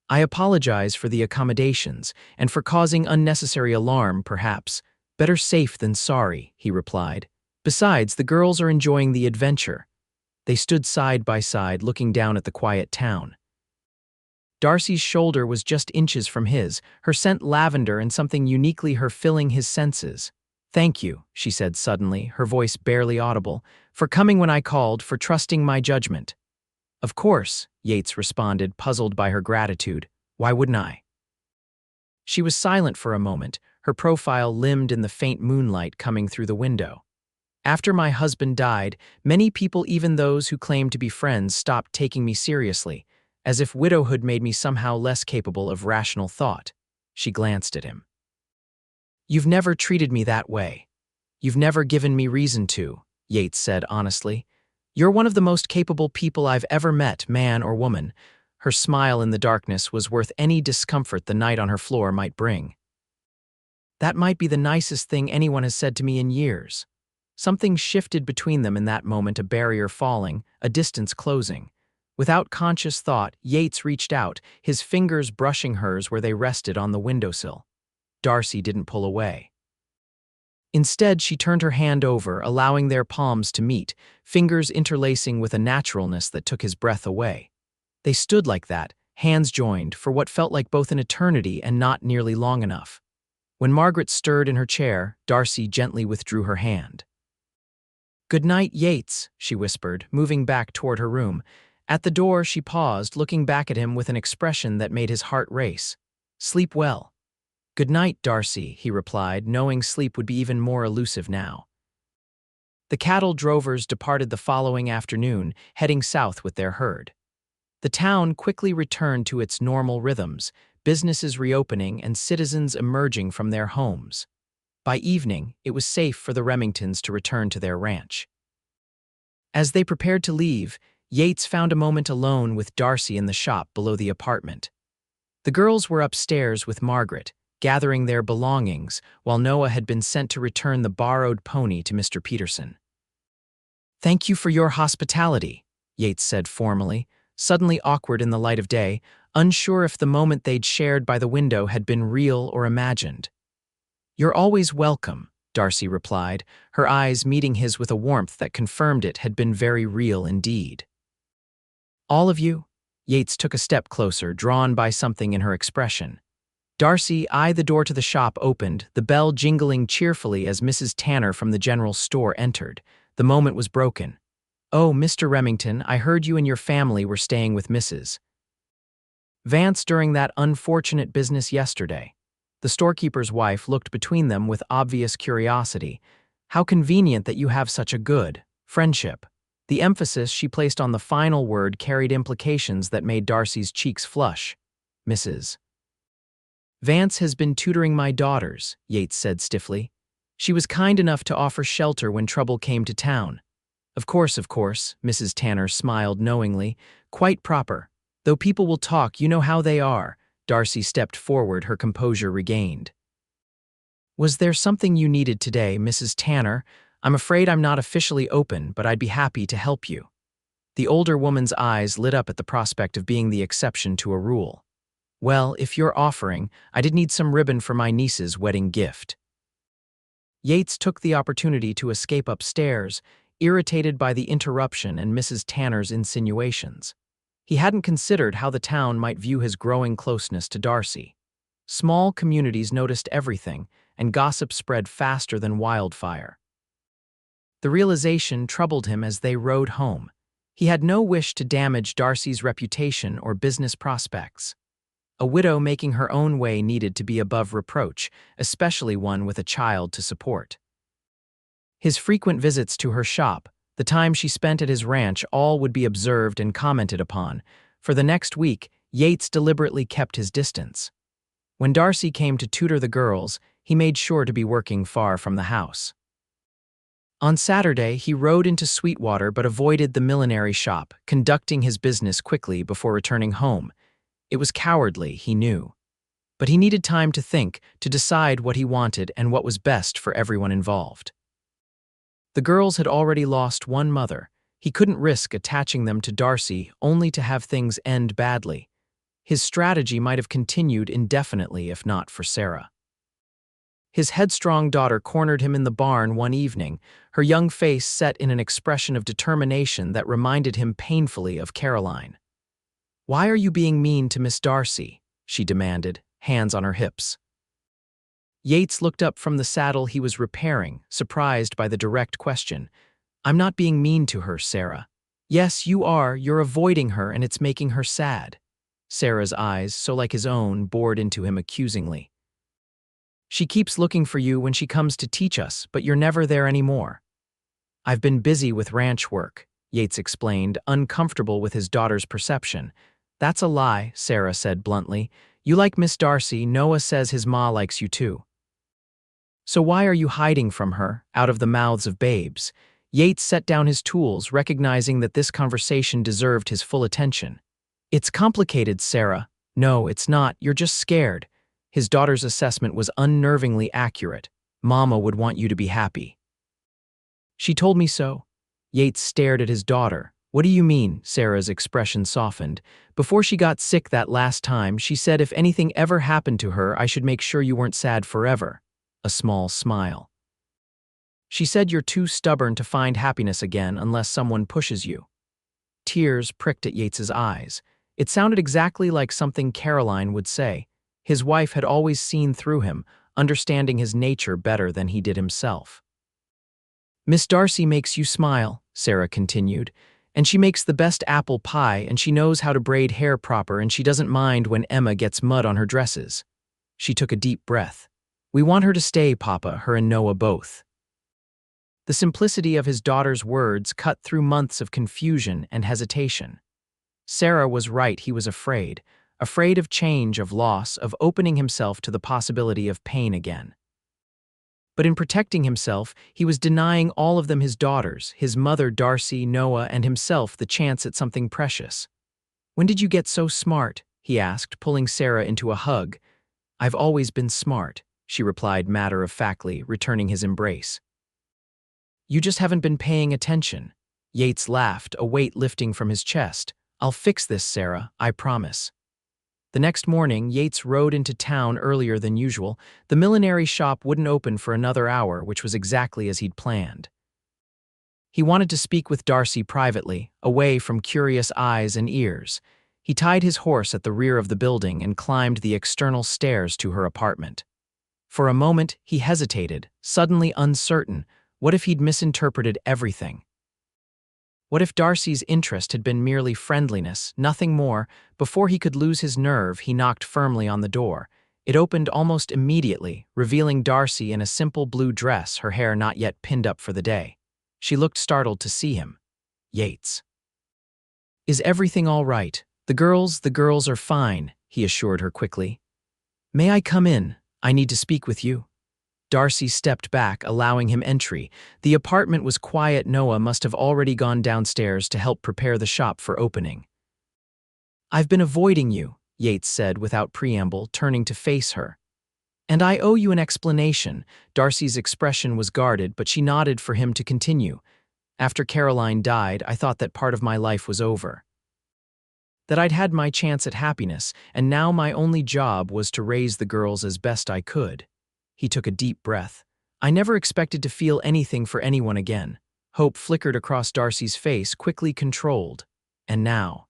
"I apologize for the accommodations, and for causing unnecessary alarm, perhaps. Better safe than sorry," he replied. "Besides, the girls are enjoying the adventure." They stood side by side, looking down at the quiet town. Darcy's shoulder was just inches from his, her scent lavender and something uniquely her filling his senses. "Thank you," she said suddenly, her voice barely audible, "for coming when I called, for trusting my judgment." "Of course," Yates responded, puzzled by her gratitude. "Why wouldn't I?" She was silent for a moment, her profile limned in the faint moonlight coming through the window. "After my husband died, many people, even those who claimed to be friends, stopped taking me seriously, as if widowhood made me somehow less capable of rational thought." She glanced at him. "You've never treated me that way. You've never given me reason to," Yates said honestly. "You're one of the most capable people I've ever met, man or woman." Her smile in the darkness was worth any discomfort the night on her floor might bring. "That might be the nicest thing anyone has said to me in years." Something shifted between them in that moment, a barrier falling, a distance closing. Without conscious thought, Yates reached out, his fingers brushing hers where they rested on the windowsill. Darcy didn't pull away. Instead, she turned her hand over, allowing their palms to meet, fingers interlacing with a naturalness that took his breath away. They stood like that, hands joined, for what felt like both an eternity and not nearly long enough. When Margaret stirred in her chair, Darcy gently withdrew her hand. "Good night, Yates," she whispered, moving back toward her room. At the door, she paused, looking back at him with an expression that made his heart race. "Sleep well." "Good night, Darcy," he replied, knowing sleep would be even more elusive now. The cattle drovers departed the following afternoon, heading south with their herd. The town quickly returned to its normal rhythms, businesses reopening and citizens emerging from their homes. By evening, it was safe for the Remingtons to return to their ranch. As they prepared to leave, Yates found a moment alone with Darcy in the shop below the apartment. The girls were upstairs with Margaret, gathering their belongings, while Noah had been sent to return the borrowed pony to Mr. Peterson. "Thank you for your hospitality," Yates said formally, suddenly awkward in the light of day, unsure if the moment they'd shared by the window had been real or imagined. "You're always welcome," Darcy replied, her eyes meeting his with a warmth that confirmed it had been very real indeed. All of you? Yates took a step closer, drawn by something in her expression. Darcy eyed the door to the shop opened, the bell jingling cheerfully as Mrs. Tanner from the general store entered. The moment was broken. "Oh, Mr. Remington, I heard you and your family were staying with Mrs. Vance during that unfortunate business yesterday." The storekeeper's wife looked between them with obvious curiosity. "How convenient that you have such a good friendship." The emphasis she placed on the final word carried implications that made Darcy's cheeks flush. "Mrs. Vance has been tutoring my daughters," Yates said stiffly. "She was kind enough to offer shelter when trouble came to town." Of course, Mrs. Tanner smiled knowingly. "Quite proper. Though people will talk, you know how they are." Darcy stepped forward, her composure regained. "Was there something you needed today, Mrs. Tanner? I'm afraid I'm not officially open, but I'd be happy to help you." The older woman's eyes lit up at the prospect of being the exception to a rule. "Well, if you're offering, I did need some ribbon for my niece's wedding gift." Yates took the opportunity to escape upstairs, irritated by the interruption and Mrs. Tanner's insinuations. He hadn't considered how the town might view his growing closeness to Darcy. Small communities noticed everything, and gossip spread faster than wildfire. The realization troubled him as they rode home. He had no wish to damage Darcy's reputation or business prospects. A widow making her own way needed to be above reproach, especially one with a child to support. His frequent visits to her shop, the time she spent at his ranch, all would be observed and commented upon. For the next week, Yates deliberately kept his distance. When Darcy came to tutor the girls, he made sure to be working far from the house. On Saturday, he rode into Sweetwater but avoided the millinery shop, conducting his business quickly before returning home. It was cowardly, he knew. But he needed time to think, to decide what he wanted and what was best for everyone involved. The girls had already lost one mother. He couldn't risk attaching them to Darcy only to have things end badly. His strategy might have continued indefinitely if not for Sarah. His headstrong daughter cornered him in the barn one evening, her young face set in an expression of determination that reminded him painfully of Caroline. "Why are you being mean to Miss Darcy?" she demanded, hands on her hips. Yates looked up from the saddle he was repairing, surprised by the direct question. "I'm not being mean to her, Sarah." "Yes, you are. You're avoiding her and it's making her sad." Sarah's eyes, so like his own, bored into him accusingly. "She keeps looking for you when she comes to teach us, but you're never there anymore." "I've been busy with ranch work," Yates explained, uncomfortable with his daughter's perception. "That's a lie," Sarah said bluntly. "You like Miss Darcy. Noah says his ma likes you too." "So why are you hiding from her, out of the mouths of babes?" Yates set down his tools, recognizing that this conversation deserved his full attention. "It's complicated, Sarah." "No, it's not. You're just scared." His daughter's assessment was unnervingly accurate. "Mama would want you to be happy." "She told me so." Yates stared at his daughter. "What do you mean?" Sarah's expression softened. "Before she got sick that last time, she said if anything ever happened to her, I should make sure you weren't sad forever." A small smile. "She said you're too stubborn to find happiness again unless someone pushes you." Tears pricked at Yates's eyes. It sounded exactly like something Caroline would say. His wife had always seen through him, understanding his nature better than he did himself. "Miss Darcy makes you smile," Sarah continued, "and she makes the best apple pie, and she knows how to braid hair proper, and she doesn't mind when Emma gets mud on her dresses." She took a deep breath. "We want her to stay, Papa, her and Noah both." The simplicity of his daughter's words cut through months of confusion and hesitation. Sarah was right, he was afraid of change, of loss, of opening himself to the possibility of pain again. But in protecting himself, he was denying all of them, his daughters, his mother, Darcy, Noah, and himself, the chance at something precious. "When did you get so smart?" he asked, pulling Sarah into a hug. "I've always been smart," she replied matter-of-factly, returning his embrace. "You just haven't been paying attention." Yates laughed, a weight lifting from his chest. "I'll fix this, Sarah, I promise." The next morning, Yates rode into town earlier than usual. The millinery shop wouldn't open for another hour, which was exactly as he'd planned. He wanted to speak with Darcy privately, away from curious eyes and ears. He tied his horse at the rear of the building and climbed the external stairs to her apartment. For a moment, he hesitated, suddenly uncertain. What if he'd misinterpreted everything? What if Darcy's interest had been merely friendliness, nothing more? Before he could lose his nerve, he knocked firmly on the door. It opened almost immediately, revealing Darcy in a simple blue dress, her hair not yet pinned up for the day. She looked startled to see him. Yates. "Is everything all right? The girls are fine," he assured her quickly. "May I come in? I need to speak with you." Darcy stepped back, allowing him entry. The apartment was quiet. Noah must have already gone downstairs to help prepare the shop for opening. "I've been avoiding you," Yates said without preamble, turning to face her. "And I owe you an explanation." Darcy's expression was guarded, but she nodded for him to continue. "After Caroline died, I thought that part of my life was over. That I'd had my chance at happiness, and now my only job was to raise the girls as best I could." He took a deep breath. "I never expected to feel anything for anyone again." Hope flickered across Darcy's face, quickly controlled. "And now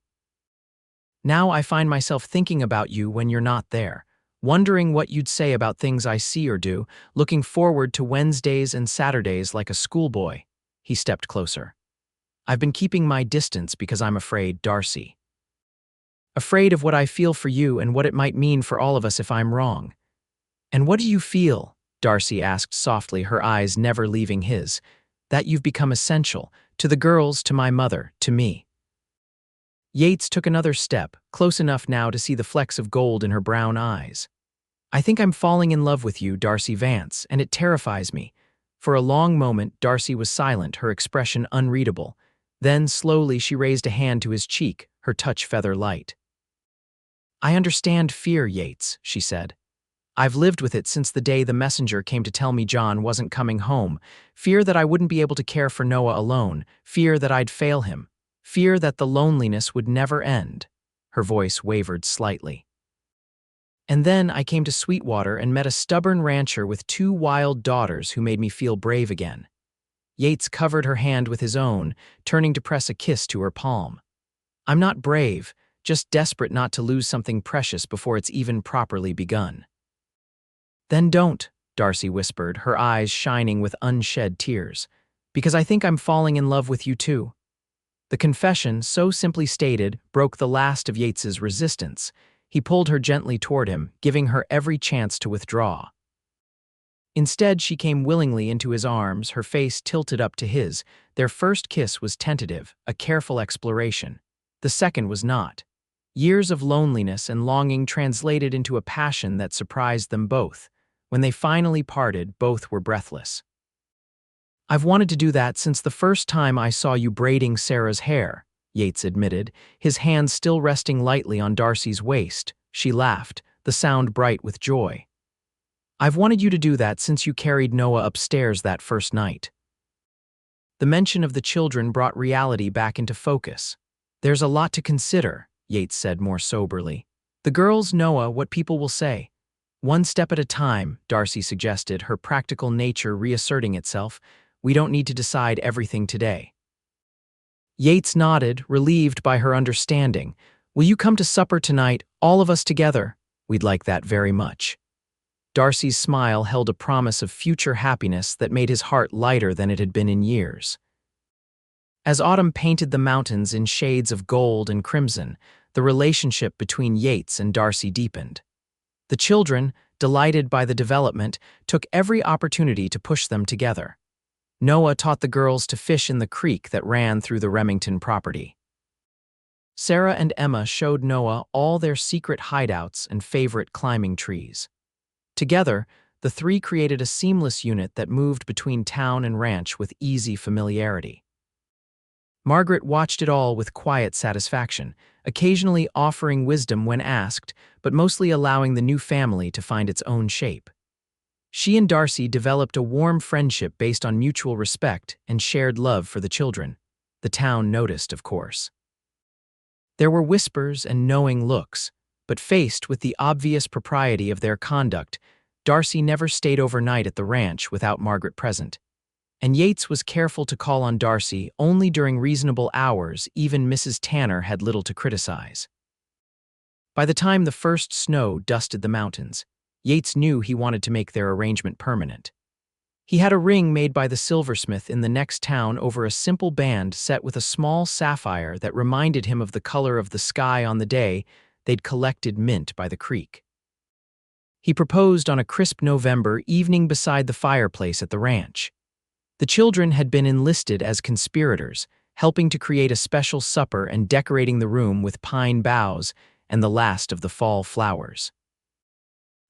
I find myself thinking about you when you're not there, wondering what you'd say about things I see or do, looking forward to Wednesdays and Saturdays like a schoolboy." He stepped closer. "I've been keeping my distance because I'm afraid, Darcy. Afraid of what I feel for you and what it might mean for all of us if I'm wrong." "And what do you feel?" Darcy asked softly, her eyes never leaving his. "That you've become essential, to the girls, to my mother, to me." Yates took another step, close enough now to see the flecks of gold in her brown eyes. "I think I'm falling in love with you, Darcy Vance, and it terrifies me." For a long moment, Darcy was silent, her expression unreadable. Then, slowly, she raised a hand to his cheek, her touch feather light. "I understand fear, Yates," she said. "I've lived with it since the day the messenger came to tell me John wasn't coming home. Fear that I wouldn't be able to care for Noah alone. Fear that I'd fail him. Fear that the loneliness would never end." Her voice wavered slightly. "And then I came to Sweetwater and met a stubborn rancher with 2 wild daughters who made me feel brave again." Yates covered her hand with his own, turning to press a kiss to her palm. "I'm not brave, just desperate not to lose something precious before it's even properly begun." "Then don't," Darcy whispered, her eyes shining with unshed tears, "because I think I'm falling in love with you too." The confession, so simply stated, broke the last of Yates's resistance. He pulled her gently toward him, giving her every chance to withdraw. Instead, she came willingly into his arms, her face tilted up to his. Their first kiss was tentative, a careful exploration. The second was not. Years of loneliness and longing translated into a passion that surprised them both. When they finally parted, both were breathless. "I've wanted to do that since the first time I saw you braiding Sarah's hair," Yates admitted, his hand still resting lightly on Darcy's waist. She laughed, the sound bright with joy. "I've wanted you to do that since you carried Noah upstairs that first night." The mention of the children brought reality back into focus. "There's a lot to consider," Yates said more soberly. "The girls, Noah, what people will say." "One step at a time," Darcy suggested, her practical nature reasserting itself. "We don't need to decide everything today." Yates nodded, relieved by her understanding. "Will you come to supper tonight, all of us together?" "We'd like that very much." Darcy's smile held a promise of future happiness that made his heart lighter than it had been in years. As autumn painted the mountains in shades of gold and crimson, the relationship between Yates and Darcy deepened. The children, delighted by the development, took every opportunity to push them together. Noah taught the girls to fish in the creek that ran through the Remington property. Sarah and Emma showed Noah all their secret hideouts and favorite climbing trees. Together, the three created a seamless unit that moved between town and ranch with easy familiarity. Margaret watched it all with quiet satisfaction, occasionally offering wisdom when asked, but mostly allowing the new family to find its own shape. She and Darcy developed a warm friendship based on mutual respect and shared love for the children. The town noticed, of course. There were whispers and knowing looks, but faced with the obvious propriety of their conduct, Darcy never stayed overnight at the ranch without Margaret present. And Yates was careful to call on Darcy only during reasonable hours. Even Mrs. Tanner had little to criticize. By the time the first snow dusted the mountains, Yates knew he wanted to make their arrangement permanent. He had a ring made by the silversmith in the next town over a simple band set with a small sapphire that reminded him of the color of the sky on the day they'd collected mint by the creek. He proposed on a crisp November evening beside the fireplace at the ranch. The children had been enlisted as conspirators, helping to create a special supper and decorating the room with pine boughs and the last of the fall flowers.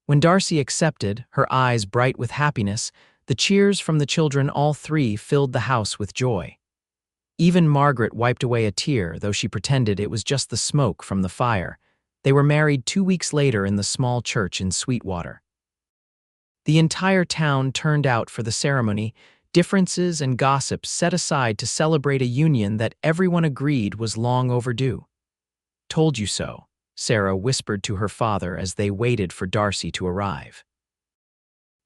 When Darcy accepted, her eyes bright with happiness, the cheers from the children, all three, filled the house with joy. Even Margaret wiped away a tear, though she pretended it was just the smoke from the fire. They were married 2 weeks later in the small church in Sweetwater. The entire town turned out for the ceremony, differences and gossips set aside to celebrate a union that everyone agreed was long overdue. "Told you so," Sarah whispered to her father as they waited for Darcy to arrive.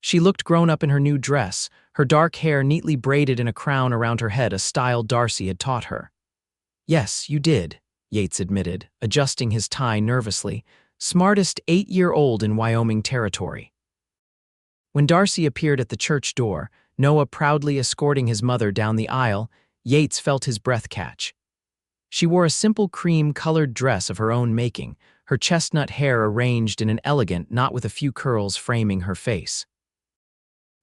She looked grown up in her new dress, her dark hair neatly braided in a crown around her head, a style Darcy had taught her. "Yes, you did," Yates admitted, adjusting his tie nervously. "Smartest 8-year-old in Wyoming Territory." When Darcy appeared at the church door, Noah proudly escorting his mother down the aisle, Yates felt his breath catch. She wore a simple cream-colored dress of her own making, her chestnut hair arranged in an elegant knot with a few curls framing her face.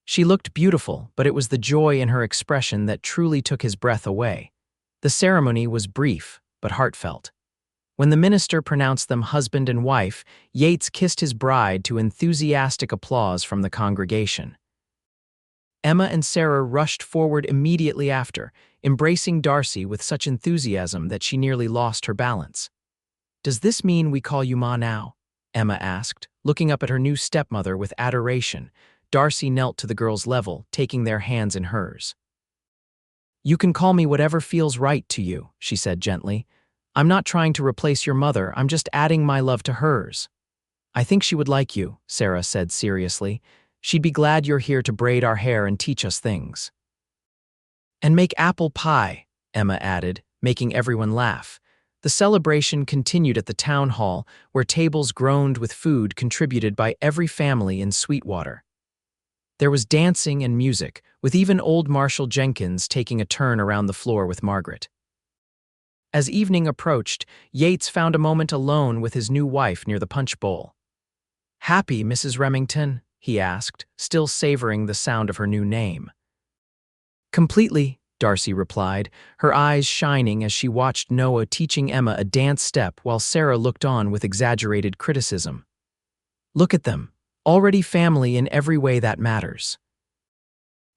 She looked beautiful, but it was the joy in her expression that truly took his breath away. The ceremony was brief, but heartfelt. When the minister pronounced them husband and wife, Yates kissed his bride to enthusiastic applause from the congregation. Emma and Sarah rushed forward immediately after, embracing Darcy with such enthusiasm that she nearly lost her balance. "Does this mean we call you Ma now?" Emma asked, looking up at her new stepmother with adoration. Darcy knelt to the girl's level, taking their hands in hers. "You can call me whatever feels right to you," she said gently. "I'm not trying to replace your mother, I'm just adding my love to hers." "I think she would like you," Sarah said seriously. "She'd be glad you're here to braid our hair and teach us things." "And make apple pie," Emma added, making everyone laugh. The celebration continued at the town hall, where tables groaned with food contributed by every family in Sweetwater. There was dancing and music, with even old Marshall Jenkins taking a turn around the floor with Margaret. As evening approached, Yates found a moment alone with his new wife near the punch bowl. "Happy, Mrs. Remington?" he asked, still savoring the sound of her new name. "Completely," Darcy replied, her eyes shining as she watched Noah teaching Emma a dance step while Sarah looked on with exaggerated criticism. "Look at them. Already family in every way that matters."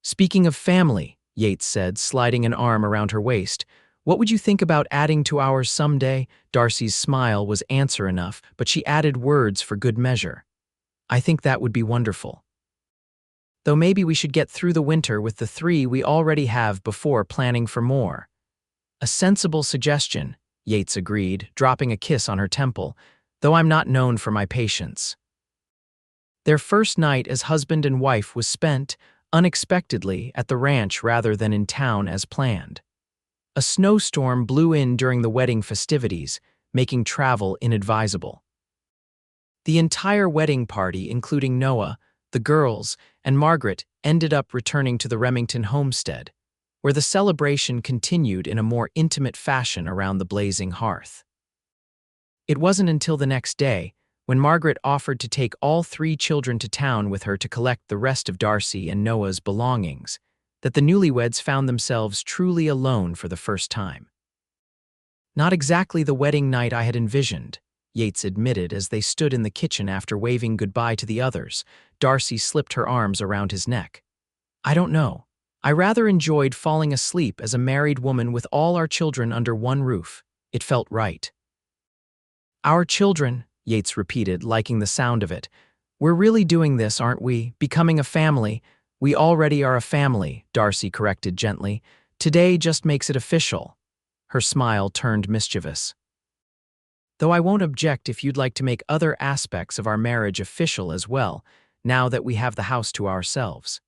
"Speaking of family," Yates said, sliding an arm around her waist, "what would you think about adding to ours someday?" Darcy's smile was answer enough, but she added words for good measure. "I think that would be wonderful. Though maybe we should get through the winter with the 3 we already have before planning for more." "A sensible suggestion," Yates agreed, dropping a kiss on her temple, "though I'm not known for my patience." Their first night as husband and wife was spent, unexpectedly, at the ranch rather than in town as planned. A snowstorm blew in during the wedding festivities, making travel inadvisable. The entire wedding party, including Noah, the girls, and Margaret, ended up returning to the Remington homestead, where the celebration continued in a more intimate fashion around the blazing hearth. It wasn't until the next day, when Margaret offered to take all 3 children to town with her to collect the rest of Darcy and Noah's belongings, that the newlyweds found themselves truly alone for the first time. "Not exactly the wedding night I had envisioned," Yates admitted as they stood in the kitchen after waving goodbye to the others. Darcy slipped her arms around his neck. "I don't know. I rather enjoyed falling asleep as a married woman with all our children under one roof. It felt right." "Our children," Yates repeated, liking the sound of it. "We're really doing this, aren't we? Becoming a family." "We already are a family," Darcy corrected gently. "Today just makes it official." Her smile turned mischievous. Though I won't object if you'd like to make other aspects of our marriage official as well, now that we have the house to ourselves."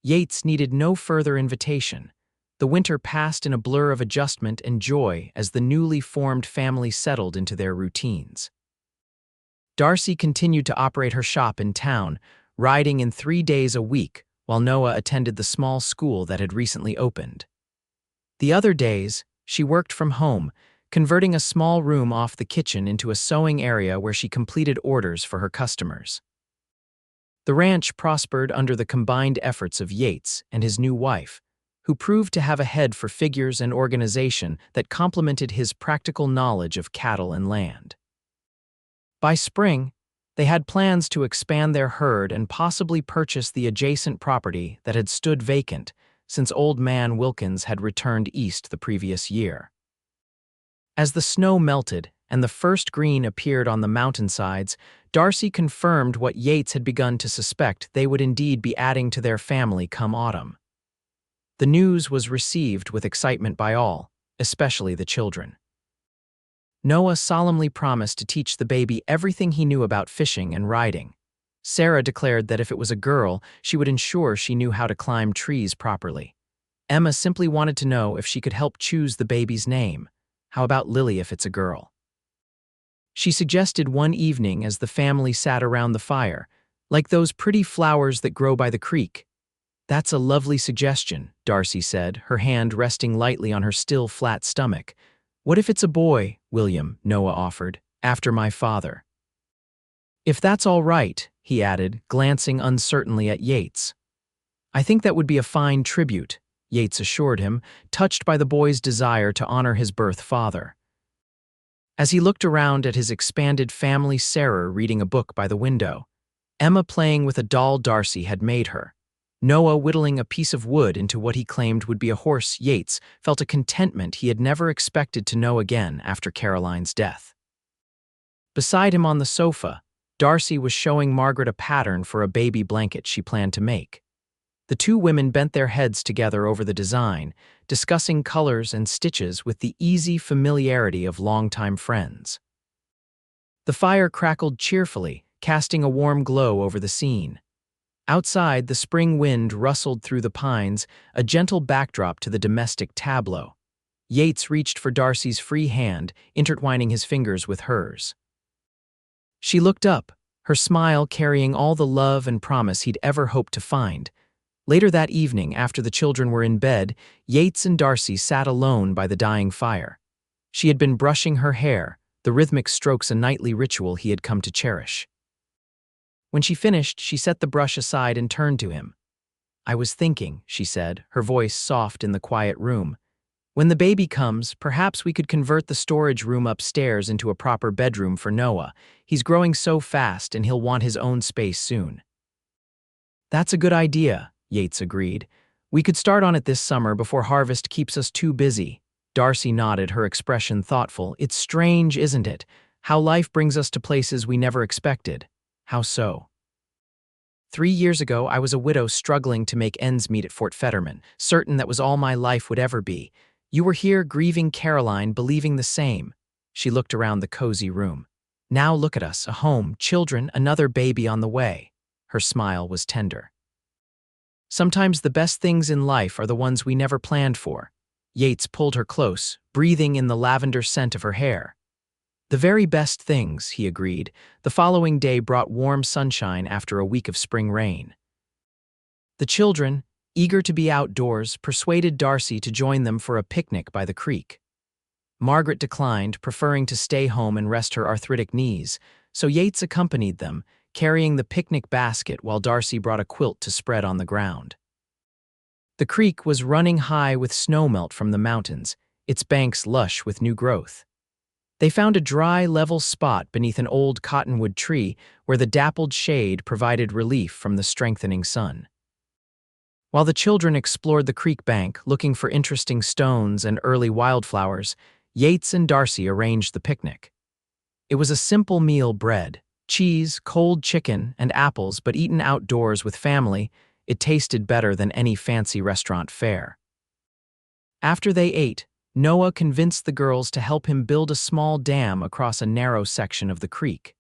Yates needed no further invitation. The winter passed in a blur of adjustment and joy as the newly formed family settled into their routines. Darcy continued to operate her shop in town, riding in 3 days a week, while Noah attended the small school that had recently opened. The other days, she worked from home, converting a small room off the kitchen into a sewing area where she completed orders for her customers. The ranch prospered under the combined efforts of Yates and his new wife, who proved to have a head for figures and organization that complemented his practical knowledge of cattle and land. By spring, they had plans to expand their herd and possibly purchase the adjacent property that had stood vacant since Old Man Wilkins had returned east the previous year. As the snow melted and the first green appeared on the mountainsides, Darcy confirmed what Yates had begun to suspect: they would indeed be adding to their family come autumn. The news was received with excitement by all, especially the children. Noah solemnly promised to teach the baby everything he knew about fishing and riding. Sarah declared that if it was a girl, she would ensure she knew how to climb trees properly. Emma simply wanted to know if she could help choose the baby's name. How about Lily if it's a girl? She suggested one evening as the family sat around the fire, like those pretty flowers that grow by the creek. "That's a lovely suggestion," Darcy said, her hand resting lightly on her still flat stomach. "What if it's a boy, William?" Noah offered, "after my father." "If that's all right," he added, glancing uncertainly at Yates. "I think that would be a fine tribute," Yates assured him, touched by the boy's desire to honor his birth father. As he looked around at his expanded family, Sarah reading a book by the window, Emma playing with a doll Darcy had made her, Noah whittling a piece of wood into what he claimed would be a horse, Yates felt a contentment he had never expected to know again after Caroline's death. Beside him on the sofa, Darcy was showing Margaret a pattern for a baby blanket she planned to make. The two women bent their heads together over the design, discussing colors and stitches with the easy familiarity of longtime friends. The fire crackled cheerfully, casting a warm glow over the scene. Outside, the spring wind rustled through the pines, a gentle backdrop to the domestic tableau. Yates reached for Darcy's free hand, intertwining his fingers with hers. She looked up, her smile carrying all the love and promise he'd ever hoped to find. Later that evening, after the children were in bed, Yates and Darcy sat alone by the dying fire. She had been brushing her hair, the rhythmic strokes a nightly ritual he had come to cherish. When she finished, she set the brush aside and turned to him. "I was thinking," she said, her voice soft in the quiet room, "when the baby comes, perhaps we could convert the storage room upstairs into a proper bedroom for Noah. He's growing so fast and he'll want his own space soon." "That's a good idea," Yates agreed. "We could start on it this summer before harvest keeps us too busy." Darcy nodded, her expression thoughtful. "It's strange, isn't it? How life brings us to places we never expected." "How so?" 3 years ago, I was a widow struggling to make ends meet at Fort Fetterman, certain that was all my life would ever be. You were here grieving Caroline, believing the same." She looked around the cozy room. "Now look at us, a home, children, another baby on the way." Her smile was tender. "Sometimes the best things in life are the ones we never planned for." Yates pulled her close, breathing in the lavender scent of her hair. "The very best things," he agreed. The following day brought warm sunshine after a week of spring rain. The children, eager to be outdoors, persuaded Darcy to join them for a picnic by the creek. Margaret declined, preferring to stay home and rest her arthritic knees, so Yates accompanied them, carrying the picnic basket while Darcy brought a quilt to spread on the ground. The creek was running high with snowmelt from the mountains, its banks lush with new growth. They found a dry, level spot beneath an old cottonwood tree where the dappled shade provided relief from the strengthening sun. While the children explored the creek bank, looking for interesting stones and early wildflowers, Yates and Darcy arranged the picnic. It was a simple meal: bread, cheese, cold chicken, and apples, but eaten outdoors with family, it tasted better than any fancy restaurant fare. After they ate, Noah convinced the girls to help him build a small dam across a narrow section of the creek.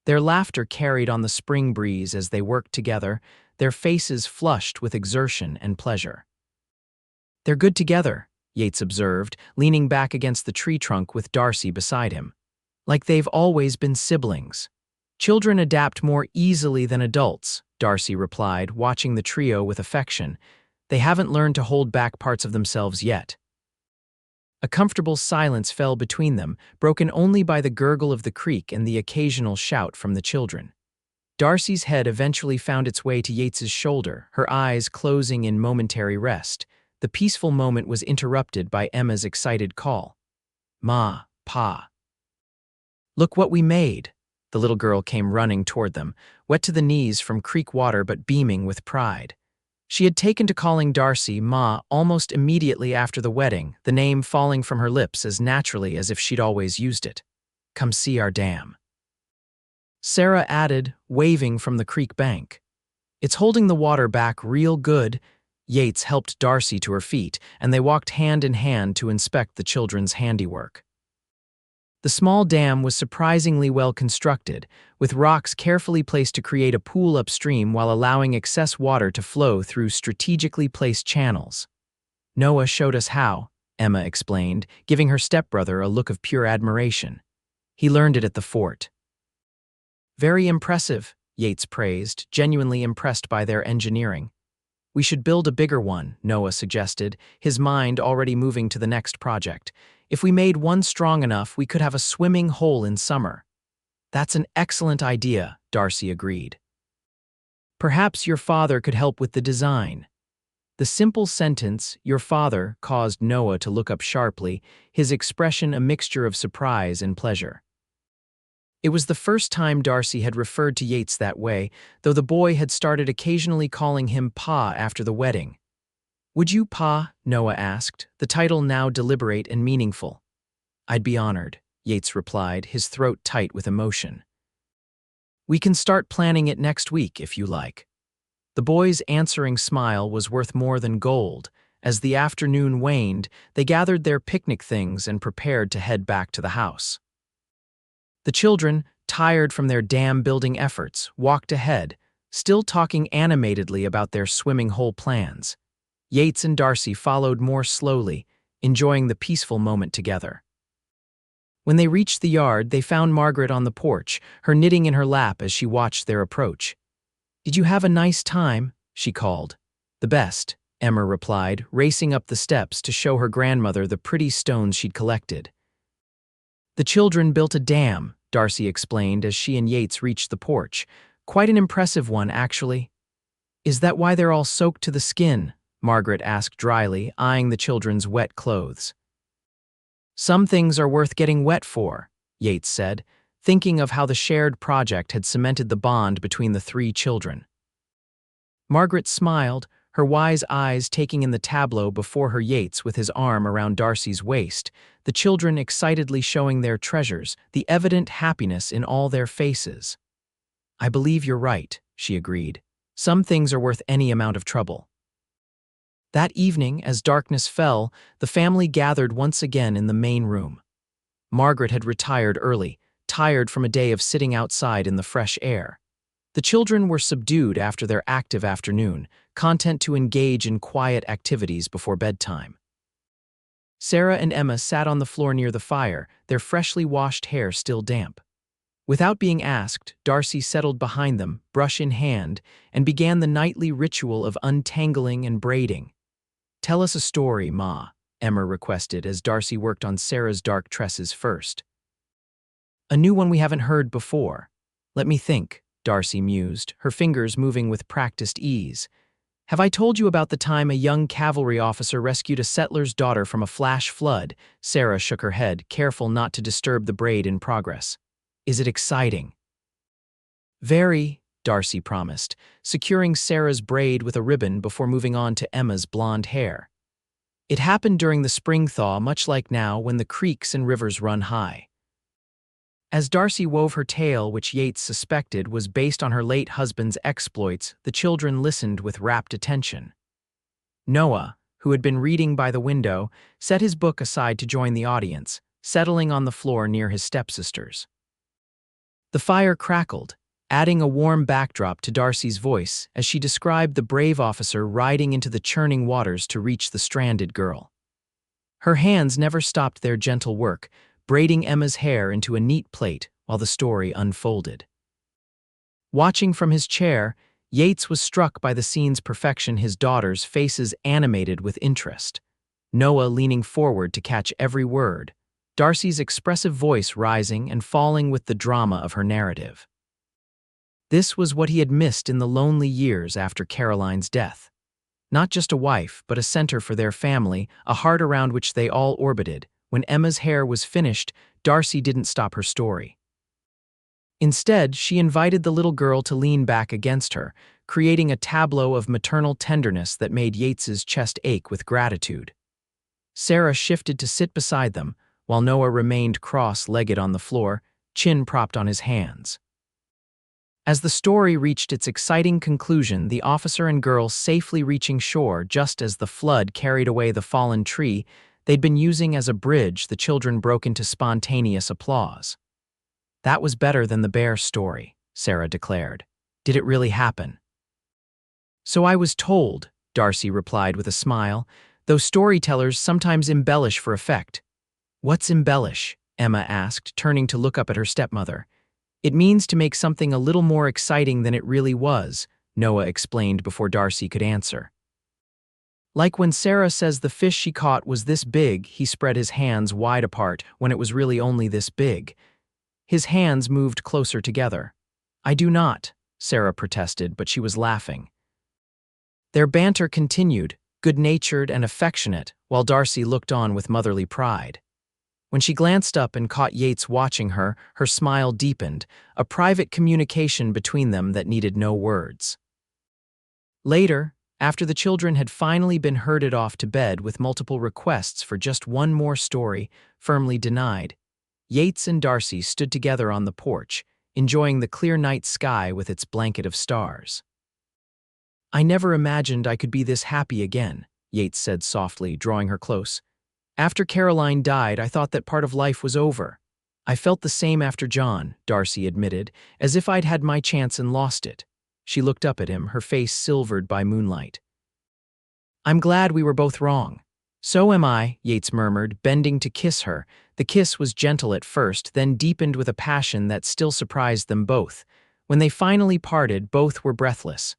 Their laughter carried on the spring breeze as they worked together, their faces flushed with exertion and pleasure. "They're good together," Yates observed, leaning back against the tree trunk with Darcy beside him. "Like they've always been siblings." "Children adapt more easily than adults," Darcy replied, watching the trio with affection. "They haven't learned to hold back parts of themselves yet." A comfortable silence fell between them, broken only by the gurgle of the creek and the occasional shout from the children. Darcy's head eventually found its way to Yates's shoulder, her eyes closing in momentary rest. The peaceful moment was interrupted by Emma's excited call. "Ma, Pa. Look what we made." The little girl came running toward them, wet to the knees from creek water but beaming with pride. She had taken to calling Darcy Ma almost immediately after the wedding, the name falling from her lips as naturally as if she'd always used it. "Come see our dam," Sarah added, waving from the creek bank. "It's holding the water back real good." Yates helped Darcy to her feet, and they walked hand in hand to inspect the children's handiwork. The small dam was surprisingly well constructed, with rocks carefully placed to create a pool upstream while allowing excess water to flow through strategically placed channels. "Noah showed us how," Emma explained, giving her stepbrother a look of pure admiration. "He learned it at the fort." "Very impressive," Yates praised, genuinely impressed by their engineering. "We should build a bigger one," Noah suggested, his mind already moving to the next project. "If we made one strong enough, we could have a swimming hole in summer." "That's an excellent idea," Darcy agreed. "Perhaps your father could help with the design." The simple sentence, "your father," caused Noah to look up sharply, his expression a mixture of surprise and pleasure. It was the first time Darcy had referred to Yates that way, though the boy had started occasionally calling him Pa after the wedding. "Would you, Pa?" Noah asked, the title now deliberate and meaningful. "I'd be honored," Yates replied, his throat tight with emotion. "We can start planning it next week, if you like." The boy's answering smile was worth more than gold. As the afternoon waned, they gathered their picnic things and prepared to head back to the house. The children, tired from their dam-building efforts, walked ahead, still talking animatedly about their swimming hole plans. Yates and Darcy followed more slowly, enjoying the peaceful moment together. When they reached the yard, they found Margaret on the porch, her knitting in her lap as she watched their approach. "Did you have a nice time?" she called. "The best," Emma replied, racing up the steps to show her grandmother the pretty stones she'd collected. "The children built a dam," Darcy explained as she and Yates reached the porch. "Quite an impressive one, actually." "Is that why they're all soaked to the skin?" Margaret asked dryly, eyeing the children's wet clothes. "Some things are worth getting wet for," Yates said, thinking of how the shared project had cemented the bond between the three children. Margaret smiled, her wise eyes taking in the tableau before her. Yates with his arm around Darcy's waist, the children excitedly showing their treasures, the evident happiness in all their faces. "I believe you're right," she agreed. "Some things are worth any amount of trouble." That evening, as darkness fell, the family gathered once again in the main room. Margaret had retired early, tired from a day of sitting outside in the fresh air. The children were subdued after their active afternoon, content to engage in quiet activities before bedtime. Sarah and Emma sat on the floor near the fire, their freshly washed hair still damp. Without being asked, Darcy settled behind them, brush in hand, and began the nightly ritual of untangling and braiding. "Tell us a story, Ma," Emma requested as Darcy worked on Sarah's dark tresses first. "A new one we haven't heard before. Let me think," Darcy mused, her fingers moving with practiced ease. "Have I told you about the time a young cavalry officer rescued a settler's daughter from a flash flood?" Sarah shook her head, careful not to disturb the braid in progress. "Is it exciting?" "Very," Darcy promised, securing Sarah's braid with a ribbon before moving on to Emma's blonde hair. "It happened during the spring thaw, much like now when the creeks and rivers run high." As Darcy wove her tale, which Yates suspected was based on her late husband's exploits, the children listened with rapt attention. Noah, who had been reading by the window, set his book aside to join the audience, settling on the floor near his stepsisters. The fire crackled, adding a warm backdrop to Darcy's voice as she described the brave officer riding into the churning waters to reach the stranded girl. Her hands never stopped their gentle work, braiding Emma's hair into a neat plait while the story unfolded. Watching from his chair, Yates was struck by the scene's perfection, his daughters' faces animated with interest. Noah leaning forward to catch every word, Darcy's expressive voice rising and falling with the drama of her narrative. This was what he had missed in the lonely years after Caroline's death. Not just a wife, but a center for their family, a heart around which they all orbited. When Emma's hair was finished, Darcy didn't stop her story. Instead, she invited the little girl to lean back against her, creating a tableau of maternal tenderness that made Yates's chest ache with gratitude. Sarah shifted to sit beside them, while Noah remained cross-legged on the floor, chin propped on his hands. As the story reached its exciting conclusion, the officer and girl safely reaching shore just as the flood carried away the fallen tree they'd been using as a bridge, the children broke into spontaneous applause. "That was better than the bear story," Sarah declared. "Did it really happen?" "So I was told," Darcy replied with a smile, "though storytellers sometimes embellish for effect." "What's embellish?" Emma asked, turning to look up at her stepmother. "It means to make something a little more exciting than it really was," Noah explained before Darcy could answer. "Like when Sarah says the fish she caught was this big," he spread his hands wide apart, "when it was really only this big." His hands moved closer together. "I do not," Sarah protested, but she was laughing. Their banter continued, good-natured and affectionate, while Darcy looked on with motherly pride. When she glanced up and caught Yates watching her, her smile deepened, a private communication between them that needed no words. Later, after the children had finally been herded off to bed with multiple requests for just one more story, firmly denied, Yates and Darcy stood together on the porch, enjoying the clear night sky with its blanket of stars. "I never imagined I could be this happy again," Yates said softly, drawing her close. "After Caroline died, I thought that part of life was over. I felt the same after John," Darcy admitted, "as if I'd had my chance and lost it." She looked up at him, her face silvered by moonlight. "I'm glad we were both wrong." "So am I," Yates murmured, bending to kiss her. The kiss was gentle at first, then deepened with a passion that still surprised them both. When they finally parted, both were breathless.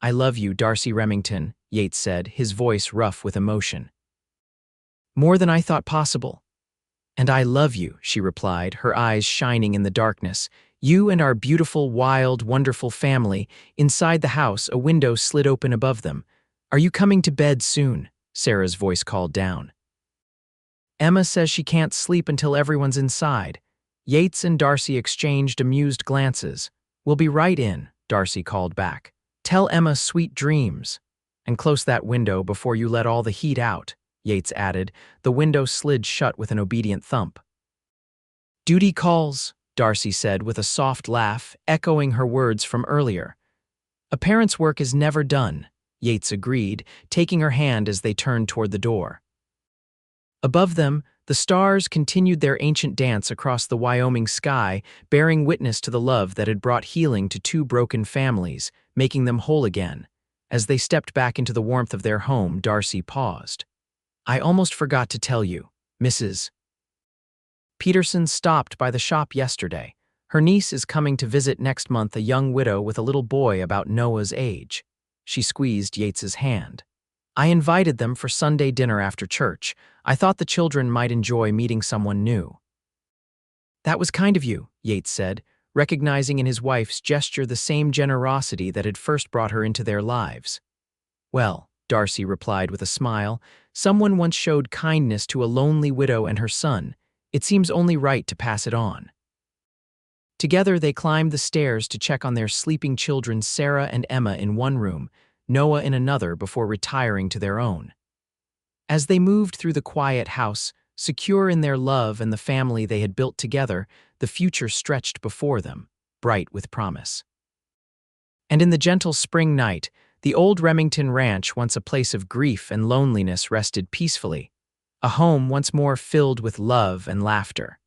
"I love you, Darcy Remington," Yates said, his voice rough with emotion. "More than I thought possible." "And I love you," she replied, her eyes shining in the darkness. "You and our beautiful, wild, wonderful family." Inside the house, a window slid open above them. "Are you coming to bed soon?" Sarah's voice called down. "Emma says she can't sleep until everyone's inside." Yates and Darcy exchanged amused glances. "We'll be right in," Darcy called back. "Tell Emma sweet dreams. And close that window before you let all the heat out," Yates added. The window slid shut with an obedient thump. "Duty calls," Darcy said with a soft laugh, echoing her words from earlier. "A parent's work is never done," Yates agreed, taking her hand as they turned toward the door. Above them, the stars continued their ancient dance across the Wyoming sky, bearing witness to the love that had brought healing to two broken families, making them whole again. As they stepped back into the warmth of their home, Darcy paused. "I almost forgot to tell you, Mrs. Peterson stopped by the shop yesterday. Her niece is coming to visit next month, a young widow with a little boy about Noah's age." She squeezed Yates's hand. "I invited them for Sunday dinner after church. I thought the children might enjoy meeting someone new." "That was kind of you," Yates said, recognizing in his wife's gesture the same generosity that had first brought her into their lives. "Well," Darcy replied with a smile, "someone once showed kindness to a lonely widow and her son. It seems only right to pass it on." Together they climbed the stairs to check on their sleeping children, Sarah and Emma in one room, Noah in another, before retiring to their own. As they moved through the quiet house, secure in their love and the family they had built together, the future stretched before them, bright with promise. And in the gentle spring night, The old Remington Ranch, once a place of grief and loneliness, rested peacefully, a home once more filled with love and laughter.